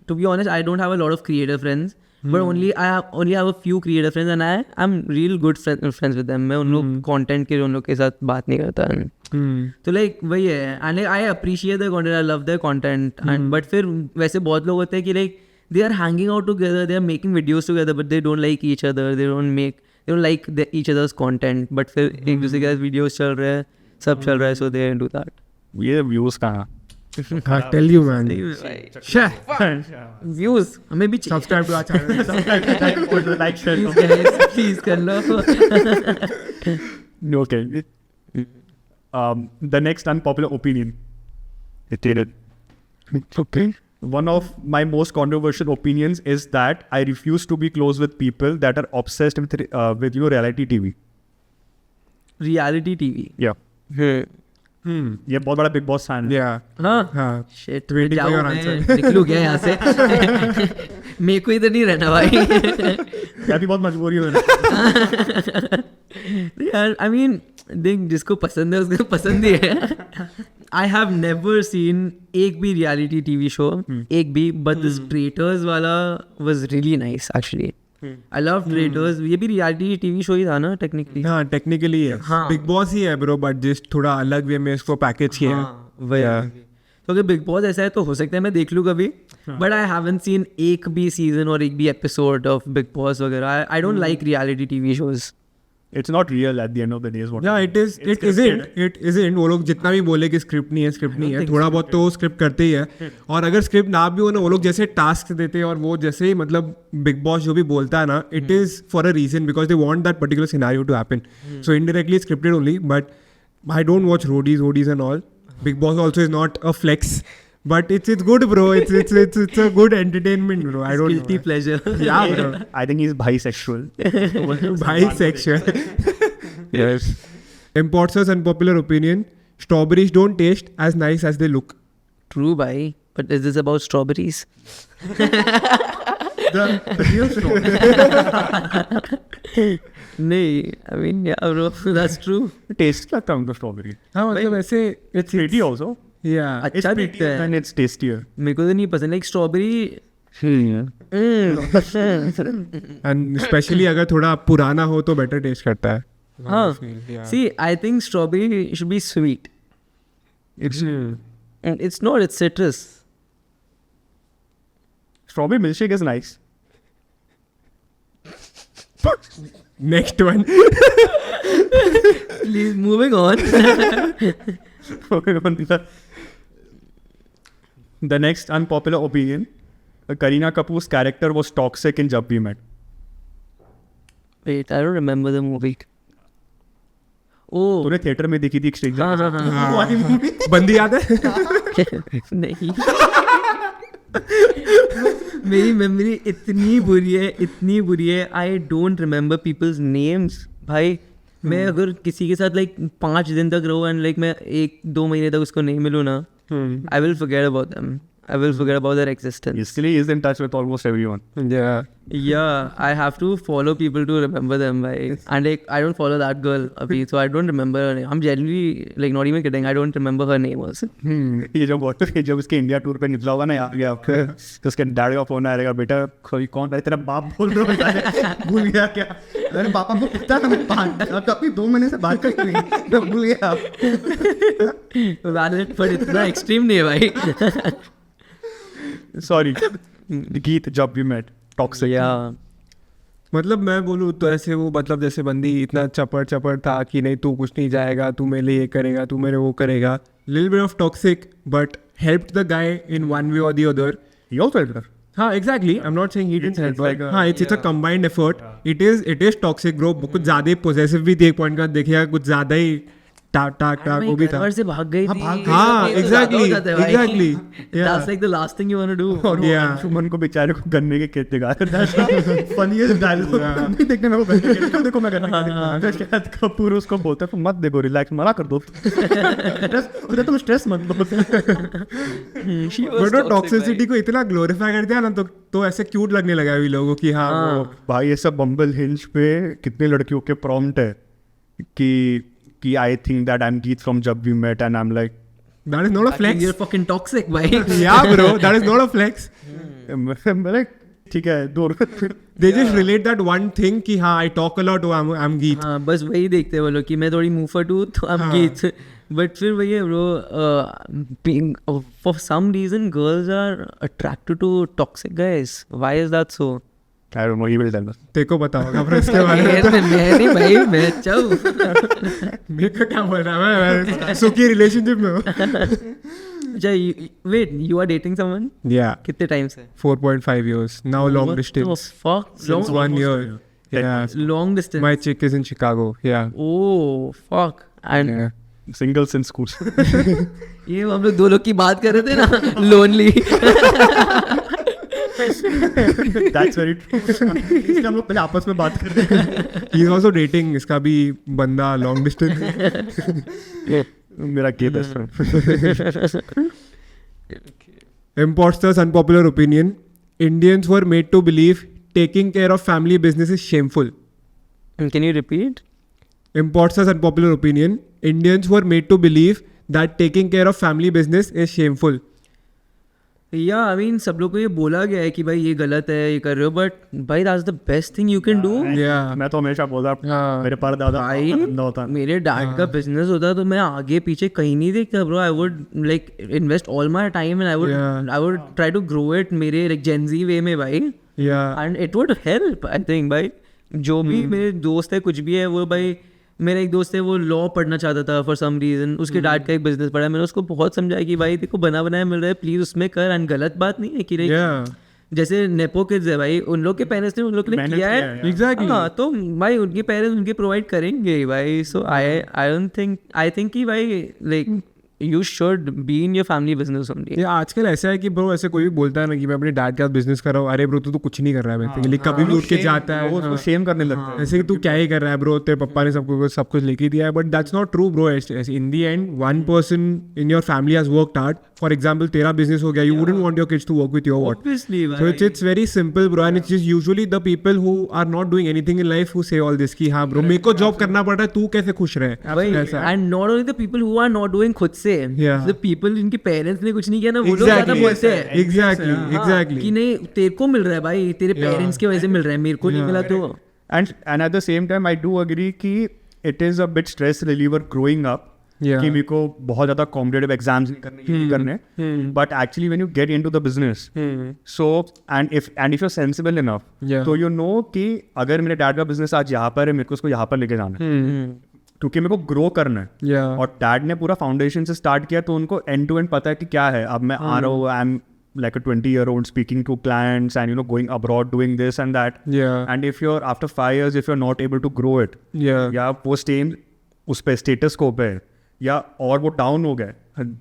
to be honest I don't have a lot of creator friends, but only have a few creator friends and I am real good friends with them. मैं उन लोग कंटेंट के उन लोग के साथ बात नहीं करता. तो लाइक वही है, and I appreciate the content, I love the content. And but फिर वैसे बहुत लोग होते हैं कि like they are hanging out together, they are making videos together, but they don't like each other, they don't like each others content, but फिर एक दूसरे के साथ वीडियोज चल रहे हैं, सब चल रहा है, सो दे डू दैट. ये व्यूज कहाँ? I tell you, man. Views हमें भी Subscribe to our channel. Like, share. Please कर लो. Okay. The next unpopular opinion. Okay. One of my most controversial opinions is that I refuse to be close with people that are obsessed with your reality TV. Reality TV. Yeah. ये बहुत बड़ा big boss fan है. Yeah. हाँ Shit. Waiting for your मैं answer. निकलू गया यहाँ से. मेरे को इधर नहीं रहना भाई. क्या भी बहुत मजबूरी हो यार आई मीन देख, जिसको पसंद है उसको पसंद ही है. I have never seen एक भी reality TV show, एक भी, but this Traitors वाला was really nice actually. I love Traitors. ये भी reality TV show ही था ना technically. हाँ टेक्निकली है, हाँ. बिग बॉस ही है ब्रो, बट जस्ट थोड़ा अलग वे में इसको पैकेज किया है. हाँ, वही. तो अगर बिग बॉस ऐसा है तो हो सकता है मैं देख लूँ कभी, बट आई हैवंट सीन एक भी सीजन और एक भी एपिसोड ऑफ बिग बॉस वगैरह. I don't like reality TV shows. It's not real at the end of the day is what. या इट इजंट. वो लोग जितना भी बोले कि स्क्रिप्ट नहीं है, थोड़ा बहुत तो स्क्रिप्ट करते ही है. और अगर स्क्रिप्ट ना भी हो ना, वो लोग जैसे टास्क देते हैं और वो जैसे ही मतलब बिग बॉस जो भी बोलता है ना, it is for a reason because they want that particular scenario to happen. So indirectly scripted only, but I don't watch Roadies and all. Bigg Boss also is not a flex, but it's good bro. It's a good entertainment bro. I don't Guilty know. pleasure. Yeah bro. I think he's bisexual. Bisexual. Yes. Imposters unpopular opinion. Strawberries don't taste as nice as they look. True, bhai. But is this about strawberries? The real story. नहीं, I mean yeah bro, that's true. Taste लगता है उनको strawberry. हाँ मतलब ऐसे It's pretty also. yeah. It's अच्छा pretty दिखता है. and it's tastier. मेरे को तो नहीं पसंद लाइक स्ट्रॉबेरी. And especially अगर थोड़ा पुराना हो तो better taste करता है. हाँ. Yeah. See, I think strawberry should be sweet. It's not. It's citrus. Strawberry milkshake is nice. Next one. Please, moving on. The next unpopular opinion: Kareena Kapoor's character was toxic in Jab We Met. Wait, I don't remember the movie. Oh. तूने theatre में देखी थी exchange? हाँ हाँ हाँ. वाली movie. बंदी याद है? नहीं. मेरी मेमोरी इतनी बुरी है. I don't remember peoples names भाई. मैं अगर किसी के साथ लाइक 5 दिन तक रहूँ एंड लाइक मैं 1-2 महीने तक उसको नहीं मिलूँ ना, I will forget about them. I will forget about their existence. इसके लिए is in touch with almost everyone. Yeah. Yeah, I have to follow people to remember them, right? And like, I don't follow that girl, Abhi, so I don't remember her name. I'm genuinely, like, not even kidding. I don't remember her name also. जब इसके India tour पे निकला होगा ना यार गया, तो उसके डैडी का फोन आएगा, बेटा कोई कौन है तेरा बाप बोल रहा है, भूल गया क्या? अरे पापा को पता था मैं काफी 2 महीने से बात कर रही हूँ, भूल गया आप. Valid, but इतना extreme नहीं है भाई. Sorry, गीत जब वी मेट टॉक्सिक. Yeah. मतलब मैं बोलूँ तो ऐसे वो मतलब जैसे बंदी इतना चपड़ था कि नहीं तू कुछ नहीं जाएगा, तू मेरे लिए ये करेगा, तू मेरे वो करेगा. Little bit of toxic but helped the guy in one way और the other. He also helped her. हाँ exactly. I am not saying he didn't help. like a- हाँ it's a combined effort. It is toxic bro. कुछ ज़्यादा ही possessive भी थी एक point का, देखिया कुछ ज़्यादा ही टाक वो भी था. घर से भाग गई थी. हाँ exactly. That's like the last thing you want to do. और Yeah. सुमन को बेचारे को गन्ने के खेत दिखा फनीएस्ट डायलॉग. नहीं देखने में वो गन्ने के खेत, देखो मैं गन्ने शायद कपूर उसको बोलता है मत देखो, रिलैक्स, मना कर दो, उधर तुम स्ट्रेस मत लो. She was but toxic, toxicity भाई. को इतना ग्लोरीफाई कर दिया ना तो ऐसे क्यूट लगने लगा अभी लोगों की. हाँ वो भाई ये सब बम्बल हिंज पे कितने लड़कियों के प्रॉम्प्ट है कि I think that I am Geet from Jab We Met and I am like that is not a I think you're flex. fucking toxic, भाई. Yeah bro, that is not a flex. मैं ठीक है दो. They just relate that one thing कि हाँ I talk a lot, I'm गीत. हाँ बस वही देखते हैं वो लोग कि मैं थोड़ी मूफट हूँ तो I'm गीत. बट फिर वही है bro, for some reason girls are attracted to toxic guys. Why is that so? I don't know, he will tell us. तेरे को बताओगा फिर इसके बारे में. मैं नहीं भाई, मैं अच्छा हूँ. मेरे को क्या बोल रहा है, मैं सुखी रिलेशनशिप में हूँ. अच्छा wait, you are dating someone? Yeah, कितने टाइम से? 4.5 years now. Long distance Fuck, since 1 year. Yeah, long distance. my chick is in Chicago. Yeah. Oh fuck. And Yeah. Single since school. ये हम लोग 2 लोग की बात कर रहे थे ना, लोनली. That's very true. इसलिए हम लोग पहले आपस में बात कर रहे हैं. He is also dating इसका भी बंदा long distance. मेरा gay best friend. Imposters unpopular opinion. Indians were made to believe taking care of family business is shameful. Can you repeat? Imposters unpopular opinion. Indians were made to believe that taking care of family business is shameful. या I mean सब लोग को ये बोला गया है कि भाई ये गलत है, ये कर रहे हो, बट भाई that's the best thing you can do. Yeah. मैं तो हमेशा बोलता हाँ. मेरे परदादा भाई बंदा होता मेरे डैड का बिजनेस होता तो मैं आगे पीछे कहीं नहीं देखता bro. I would like invest all my time and I would try to grow it मेरे लाइक जेनजी वे में भाई. Yeah. And it would help I think भाई. जो भी मेरे दोस्त है कुछ भी है वो भाई, मेरा एक दोस्त है वो लॉ पढ़ना चाहता था फॉर सम रीजन, उसके डैड का एक बिजनेस पढ़ा. मैंने उसको बहुत समझाया कि भाई देखो बना बनाया मिल रहा है, प्लीज उसमें कर. एंड गलत बात नहीं है कि Yeah. जैसे नेपो किड्स है भाई, उन लोग के पेरेंट्स ने उन लोग के लिए मेहनत किया किया है. है. Exactly. हाँ तो भाई उनके पेरेंट्स उनके प्रोवाइड करेंगे भाई. So I don't think, I think कि भाई like you should be in your family business only. ये आजकल ऐसा है कि ब्रो ऐसे कोई भी बोलता है ना कि मैं अपने डैड के साथ बिजनेस कर रहा हूँ, अरे ब्रो तू तो कुछ नहीं कर रहा है बेसिकली, कभी भी उठ के जाता है वो उसको शेम करने लगता है. ऐसे कि तू क्या ही कर रहा है ब्रो, तेरे पापा ने सब कुछ लिख ही दिया है. But that's not true bro. In the end one person in your family has worked hard. For example तेरा बिजनेस हो गया, you wouldn't want your kids to work with your what. Obviously, So it's very simple bro, and it's just usually the people who are not doing anything in life who say all this कि हाँ bro मेरे को job करना पड़ रहा है, तू कैसे खुश रहे. ऐसा. And not only the people who are not doing खुद से, Yeah. द पीपल जिनके पेरेंट्स ने कुछ नहीं किया ना वो लोग ज्यादा बोलते हैं. Exactly. हाँ, Exactly. कि नहीं तेरे को मिल रहा है भाई, तेरे पेरेंट्स की वजह से मिल रहा है, मेरे को नहीं मिला तो. And at the same time I do agree कि it is a bit stress reliever growing up. Yeah. कि मेरे को बहुत ज़्यादा कॉम्पिटेटिव एग्जाम्स नहीं करने, but actually when you get into the business, so and if you sensible enough, Yeah. तो you know कि अगर मेरे डैड का बिजनेस आज यहाँ पर है, मेरे को उसको यहाँ पर लेके जाना है क्योंकि मेरे को ग्रो करना है. Yeah. और डैड ने पूरा फाउंडेशन से स्टार्ट किया तो उनको एंड टू एंड पता है कि क्या है. अब मैं आ रहा हूँ, I am like a 20-year-old speaking to clients and going abroad doing this and that. Yeah. And if you're after 5 years if you're not able to grow it, Yeah. या वो सेम उस पे स्टेटस को पे या और वो down हो गए,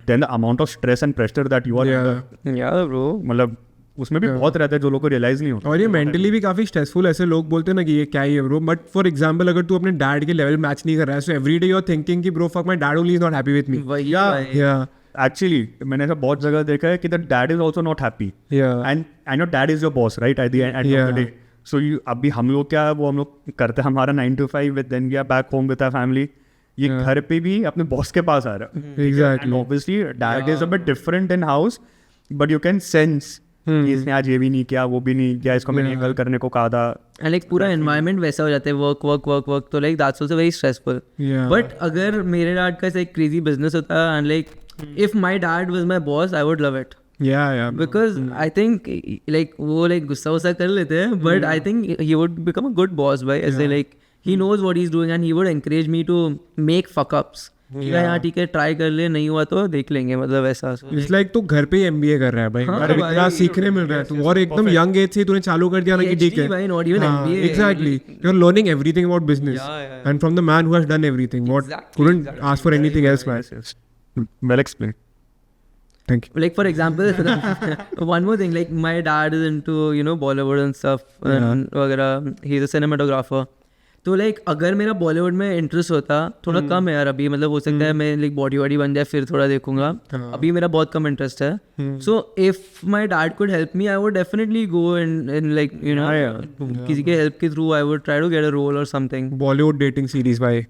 then the amount of stress and pressure that you are Yeah. under, या ब्रो मतलब उसमें भी बहुत रहता है जो लोगों को रियलाइज नहीं होता. और ये मेंटली भी काफी स्ट्रेसफुल. ऐसे लोग बोलते हैं ना कि ये क्या ही है ब्रो, बट फॉर एग्जांपल अगर तू अपने डैड के लेवल मैच नहीं कर रहा है, so every day you are thinking कि bro fuck my dad only is not happy with me. वही Yeah. भाई. या एक्चुअली मैंने ऐसा बहुत जगह देखा है कि the dad is also not happy yeah and your dad is your boss right at the end of the day. So you अभी हम लोग क्या है वो हम लोग करते हैं हमारा 9 to 5 with then we are back home with our family. ये घर पे भी अपने बॉस के पास आ रहा है. And exactly. Obviously dad is a bit different in house, but you can sense कि इसने आज ये भी नहीं किया, वो भी नहीं किया, इसको मैंने कल करने को कहा था. एंड लाइक पूरा एनवायरनमेंट वैसा हो जाता है, वर्क वर्क वर्क वर्क, तो like that's also very stressful. Yeah. But अगर मेरे डैड का ऐसा एक क्रेजी बिजनेस होता and like if my dad was my boss I would love it. या बिकॉज आई थिंक लाइक वो लाइक गुस्सा वुस्सा कर लेते हैं, but I think he would become a good boss भाई. ऐसे like he knows what he is doing and he would encourage me to make fuck ups. हाँ ठीक है, ट्राई कर ले, नहीं हुआ तो देख लेंगे, मतलब ऐसा. इट्स लाइक तू घर पे ही एमबीए कर रहा है भाई. हाँ अरे भाई. इतना सीखने मिल रहा है तू, और एकदम यंग एज से तूने चालू कर दिया ना कि ठीक PhD भाई, not even है. MBA. Exactly. You are learning everything about business Yeah. And from the man who has done everything. What Exactly. Couldn't ask for anything else man. Well explained. Thank you. Like for example, one more thing, like my dad is into Bollywood and stuff and वगैरह. He's a cinematographer. तो like अगर मेरा बॉलीवुड में interest होता, थोड़ा कम है यार अभी, मतलब हो सकता है मैं लाइक बॉडी वॉडी बन जाए फिर थोड़ा देखूंगा. अभी मेरा बहुत कम इंटरेस्ट है. So if my dad could help me I would definitely go in like किसी के हेल्प के through I would try to get a role और समथिंग. बॉलीवुड डेटिंग सीरीज भाई.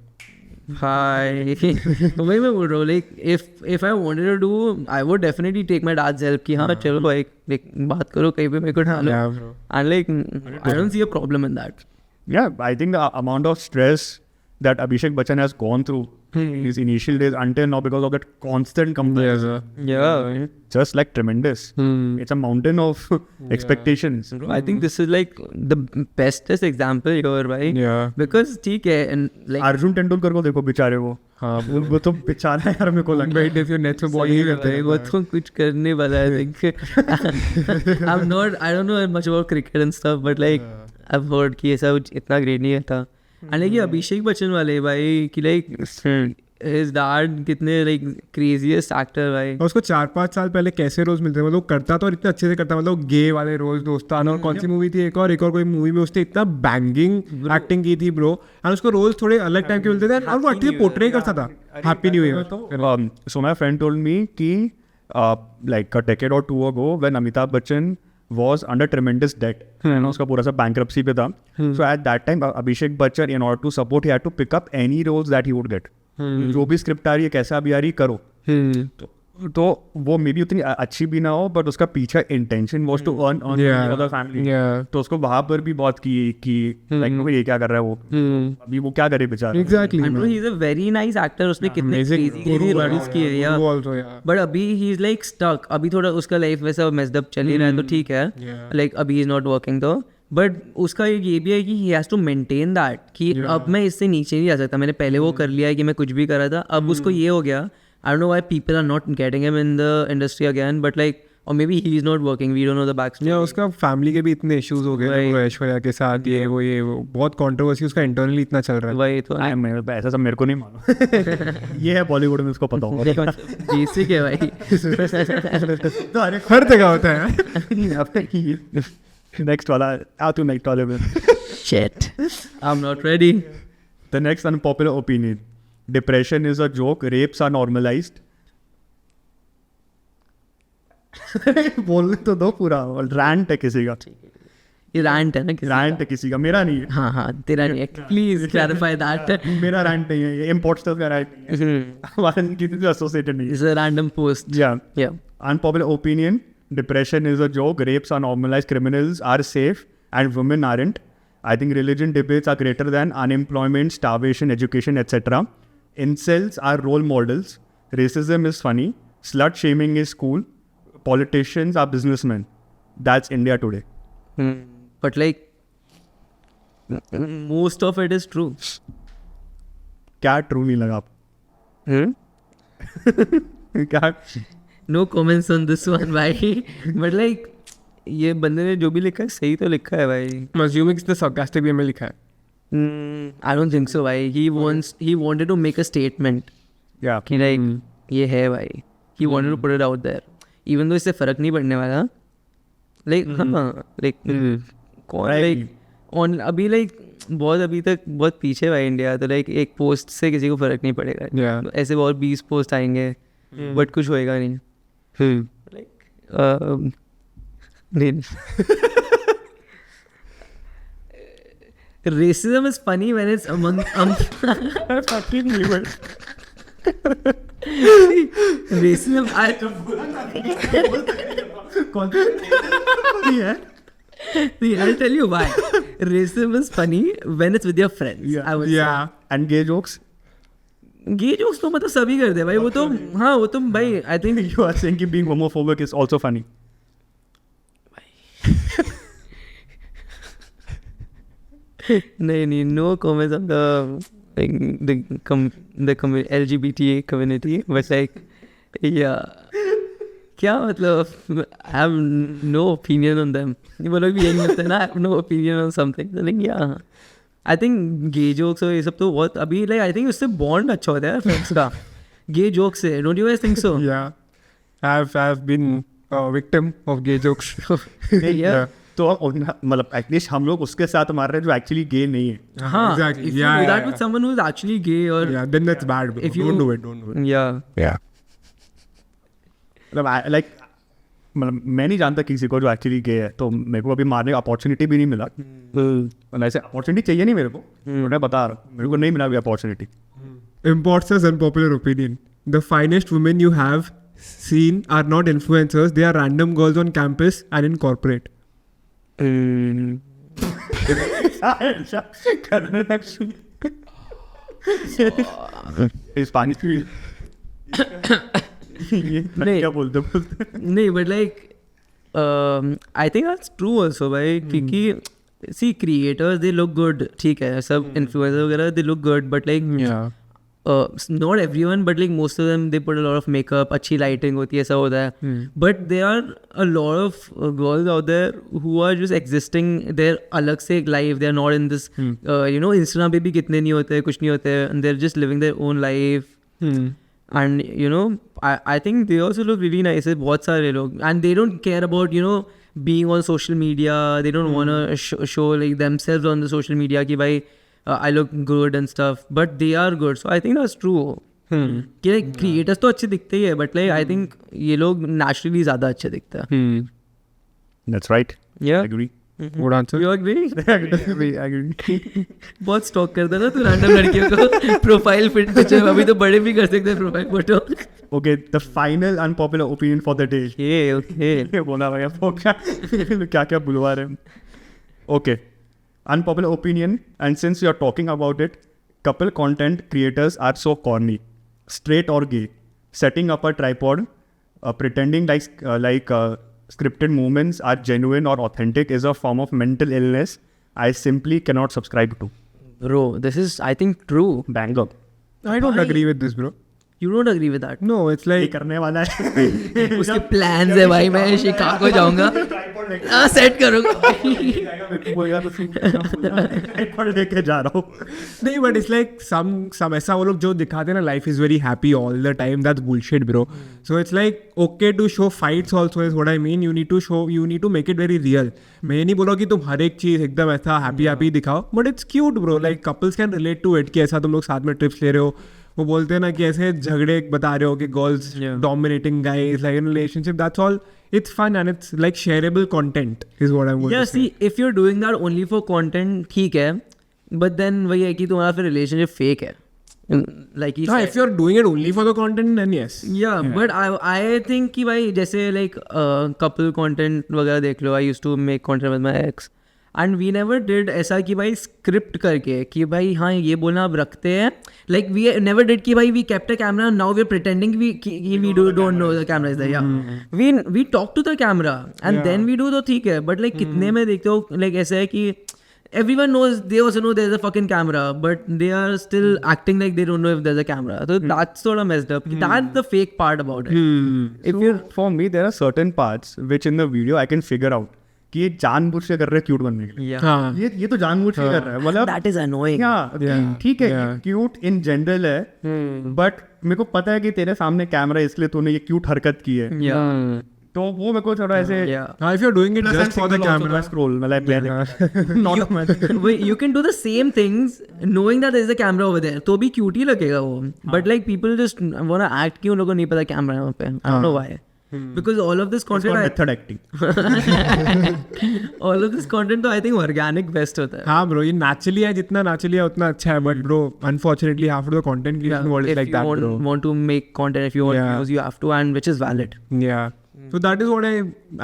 हाय वही मैं बोल रहा हूँ, like if I wanted to do I would definitely take my dads help कि हाँ चलो भाई बात करो कहीं पे मेरे को डालो. And like I don't see a problem in that. Yeah, I think the amount of stress that Abhishek Bachchan has gone through in his initial days until now because of that constant comparison, Yeah. just like tremendous. It's a mountain of expectations. Bro, I think this is like the bestest example here, right? Yeah. Because ठीक है, and like Arjun Tendulkar को देखो बेचारे वो. हाँ वो तो बेचारा है यार, मेरे को लगता है. भाई डेफिनेट नेट में बॉडी करते हैं. वो तो कुछ करने वाला है. Like I don't know much about cricket and stuff, but like I've heard कि ये सब इतना ग्रेट नहीं था. And like ये अभिषेक बच्चन वाले भाई कि like his dad कितने like craziest actor भाई. और उसको 4-5 साल पहले कैसे रोल्स मिलते हैं, मतलब करता तो और इतने अच्छे से करता, मतलब गे वाले रोल्स, दोस्ताना, और कौन सी मूवी थी एक और कोई मूवी में उसने इतना बैंगिंग एक्टिंग की थी ब्रो. और उसको रोल्स थोड़े अलग टाइप के मिलते थे और वो अच्छे से पोर्ट्रे करता था. Happy new year. So my friend told me कि like a decade or two ago when Amitabh Bachchan was under tremendous debt, है ना, उसका पूरा सा bankruptcy पे था. So at that time Abhishek Bachchan in order to support he had to pick up any roles that he would get. जो भी script आ रही है कैसा भी आ रही करो. तो वो मे बी उतनी अच्छी भी ना हो, बट उसका पीछा intention was to earn on Yeah. Other family. Yeah. तो उसको वहां पर भी बहुत कि लाइक ये क्या कर रहा है वो, अभी वो क्या करे बेचारा. Exactly. And bro, he's a very nice actor. उसने कितने crazy crazy roles किए या. Guru also, yeah. बट अभी ही इज लाइक स्टक. अभी थोड़ा उसका लाइफ वैसा मेस्ड अप चल ही रहा है तो ठीक है. Yeah. लाइक अभी ही इज नॉट वर्किंग तो. बट उसका एक ये भी है कि he has to maintain that कि अब मैं इससे नीचे नहीं जा सकता. मैंने पहले वो कर लिया है कि मैं कुछ भी कर रहा था. अब उसको ये हो गया. I don't know why people are not getting him in the industry again, but like और may be he is not working. We don't know the back story. Yeah, उसका फैमिली के भी इतने इश्यूज हो गए वो ऐश्वर्या के साथ, ये वो बहुत कंट्रोवर्सी उसका इंटरनली इतना चल रहा है. वही तो ऐसा सब मेरे को नहीं मालूम. ये है बॉलीवुड में, उसको पता होगा. बेसिक है भाई. तो अरे हर जगह होता है. नेक्स्ट वाला आ तू नेक्स्ट वाले में. Shit. I'm not ready. The next unpopular opinion. Depression is a joke. Rapes are normalized. बोल तो दो पूरा. रैंट है किसी का. ये rant है ना किसी रैंट है किसी का, मेरा नहीं है. का. हाँ हाँ तेरा नहीं है. Please clarify that. मेरा रैंट नहीं है, ये इम्पोर्ट्स का रैंट नहीं है. हमारे किसी से एसोसिएटेड नहीं है. It's a random post. Yeah. Yeah. Unpopular opinion. Depression is a joke. Rapes are normalized. Criminals are safe and women aren't. I think religion debates are greater than unemployment, starvation, education, etc. Incels are role models. Racism is funny. Slut shaming is cool. Politicians are businessmen. That's India today. But like most of it is true. क्या true नहीं लगा आपको? क्या No comments on this one भाई. But like ये बंदे ने जो भी लिखा है सही तो लिखा है भाई. I'm assuming इसने sarcastic way में लिखा है. I don't think so भाई. He wanted to make a statement. Yeah. कि like ये है भाई. He wanted to put it out there. Even though इससे फर्क नहीं पड़ने वाला. Like हाँ like कौन like on अभी like बहुत अभी तक बहुत पीछे भाई इंडिया. तो like एक पोस्ट से किसी को फर्क नहीं पड़ेगा. Yeah. ऐसे बहुत 20 पोस्ट आएंगे बट कुछ होएगा नहीं. Like नहीं. Racism is funny when it's among racism. I'll tell you why. Racism is funny when it's with your friends. I would Yeah. And gay jokes? say. Gay jokes तो मतलब सभी करते हैं भाई. वो तो हाँ वो तो भाई I think You are saying कि being homophobic is also funny. नहीं no comments on the LGBT community, but like yeah क्या मतलब I have no opinion on them. ये बोलो भी यही होता है ना, I have no opinion on something. So like yeah, I think gay jokes और ये सब तो बहुत अभी like I think उससे bond अच्छा होता है friends का gay jokes से. Don't you guys think so? Yeah. I've been a victim of gay jokes. Yeah. तो मतलब एटलीस्ट हम लोग उसके साथ मार रहे हैं जो एक्चुअली गे नहीं है. हाँ. Exactly. If you Yeah, do yeah, that with someone who is actually gay or Yeah, then that's bad, bro. If you- Don't do it. Don't do it. yeah. Yeah. मतलब लाइक मतलब मैं नहीं जानता किसी को जो एक्चुअली गे है, तो मेरे को अभी मारने का अपॉर्चुनिटी भी नहीं मिला. मतलब ऐसे अपॉर्चुनिटी चाहिए नहीं मेरे को. मैं बता रहा हूँ मेरे को नहीं मिला अभी opportunity. Importers unpopular opinion. The finest women you have seen are not influencers. They are random girls on campus and in corporate. Spanish नहीं. क्या बोलते नहीं but like I think that's true also भाई क्योंकि see creators they look good ठीक है सब influencers वगैरह they look good but like Yeah. not everyone but like most of them they put a lot of makeup अच्छी lighting होती है ऐसा होता है but there are a lot of girls out there who are just existing their अलग से एक life they are not in this you know Instagram पे भी कितने नहीं होते कुछ नहीं होते and they're just living their own life and you know I think they also look really nice. बहुत सारे लोग and they don't care about you know being on social media. They don't want to show like themselves on the social media कि भाई I look good and stuff but they are good. So I think that's true. कि like creators तो अच्छे दिखते ही है but like I think ये लोग naturally ज़्यादा अच्छे दिखते हैं. That's right. Yeah. Agree. Good answer. You agree? agree. बहुत स्टॉक करता ना तू रैंडम लड़कियों को प्रोफाइल फिट कुछ अभी तो बड़े भी कर सकते हैं profile photo. Okay, the final unpopular opinion for the day. Okay. ये बोला भैया वो क्या क्या बुलवा रहे हैं. Okay, unpopular opinion, and since you are talking about it, couple content creators are so corny, straight or gay, setting up a tripod, pretending like scripted movements are genuine or authentic is a form of mental illness I simply cannot subscribe to. Bro, this is, I think, true. Bang up. I don't agree with this, bro. You don't agree with that? No, it's ये like करने वाला है. उसके plans है भाई, मैं Chicago जाऊंगा, set करूंगा. ट्राइपॉड लेके जा रहा हूँ. नहीं, but it's like some ऐसा वो लोग जो दिखाते हैं ना, life is very happy all the time. That's bullshit, bro. So it's like okay to show fights also is what I mean. You need to make it very real. मैं ये नहीं बोल रहा कि तुम हर एक चीज एकदम ऐसा happy दिखाओ, but it's cute, bro. Like couples can relate to it कि ऐसा तुम लोग साथ में trips ले रहे हो. वो बोलते हैं ना कि ऐसे झगड़े बता रहे हो कि girls dominating guys like in relationship. That's all. It's fun and it's like shareable content is what I'm going Yeah, to say. see, if you're doing that only for content, ठीक है, but then वही है कि तुम्हारा फिर relationship fake है. Like he said. If you're doing it only for the content, then yes. Yeah, but I think कि भाई जैसे like couple content वगैरह देख लो. I used to make content with my ex and we never did ऐसा कि भाई script करके कि भाई हाँ ये बोलना अब रखते हैं. Like we never did कि भाई we kept a camera and now we're pretending we don't know the camera is there. Yeah, we talk to the camera and then we do तो ठीक है. But like कितने में देखते हो like ऐसा है कि everyone knows, they also know there's a fucking camera, but they are still acting like they don't know if there's a camera. So that's sort of messed up. That's the fake part about it. If you're, for me, there are certain parts which in the video I can figure out कि ये जानबूझ से कर रहे हैं cute बनने के लिए. Yeah. हाँ. ये तो जानबूझ से कर रहा है. मतलब That is annoying. हाँ, ठीक है, क्यूट इन जनरल है, बट मेरे को पता है कि तेरे सामने कैमरा इसलिए तूने ये क्यूट हरकत की है. Yeah. तो वो मेरे को थोड़ा ऐसे Yeah. If you're doing it just for the camera, scroll मतलब not a man. Wait, you can do the same things knowing that there is a camera over there. तो भी cute ही लगेगा वो. But like people just wanna act कि उन लोगों को नहीं पता कैमरा है वहाँ पे. I don't know why. Because all of this It's called content, method acting. all of this content तो I think organic best होता है. हाँ bro, ये naturally है, जितना naturally है उतना अच्छा है. But bro, unfortunately, half of the content creation world is If like you that, bro. want to make content, if you want Yeah. views, you have to, and which is valid. Yeah. So that is what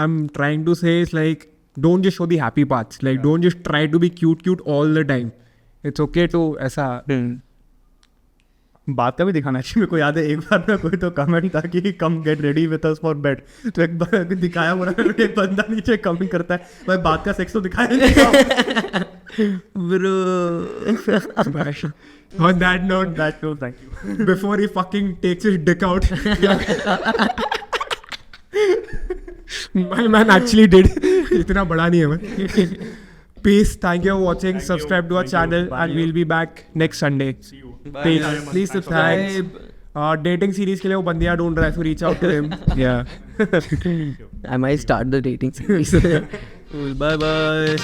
I'm trying to say is like, don't just show the happy parts. Like, don't just try to be cute all the time. It's okay to ऐसा. बात का भी दिखाना चाहिए. मेरे को याद है एक बार ना कोई तो कमेंट था कि come get ready with us for bed. तो एक बार दिखाया बोला एक बंदा नीचे कमेंट करता है भाई बात का सेक्स तो दिखाया नहीं. Bro. On that note, thank you. before he fucking takes his dick out, my man actually did. इतना बड़ा नहीं है मैं. Peace. Thank you for watching. Subscribe to our channel and we'll be back next Sunday. Peace. Please subscribe. Dating series के लिए वो बंदियाँ ढूंढ रहा है, so reach out to him. Yeah. I might start the dating series. Cool. Bye bye.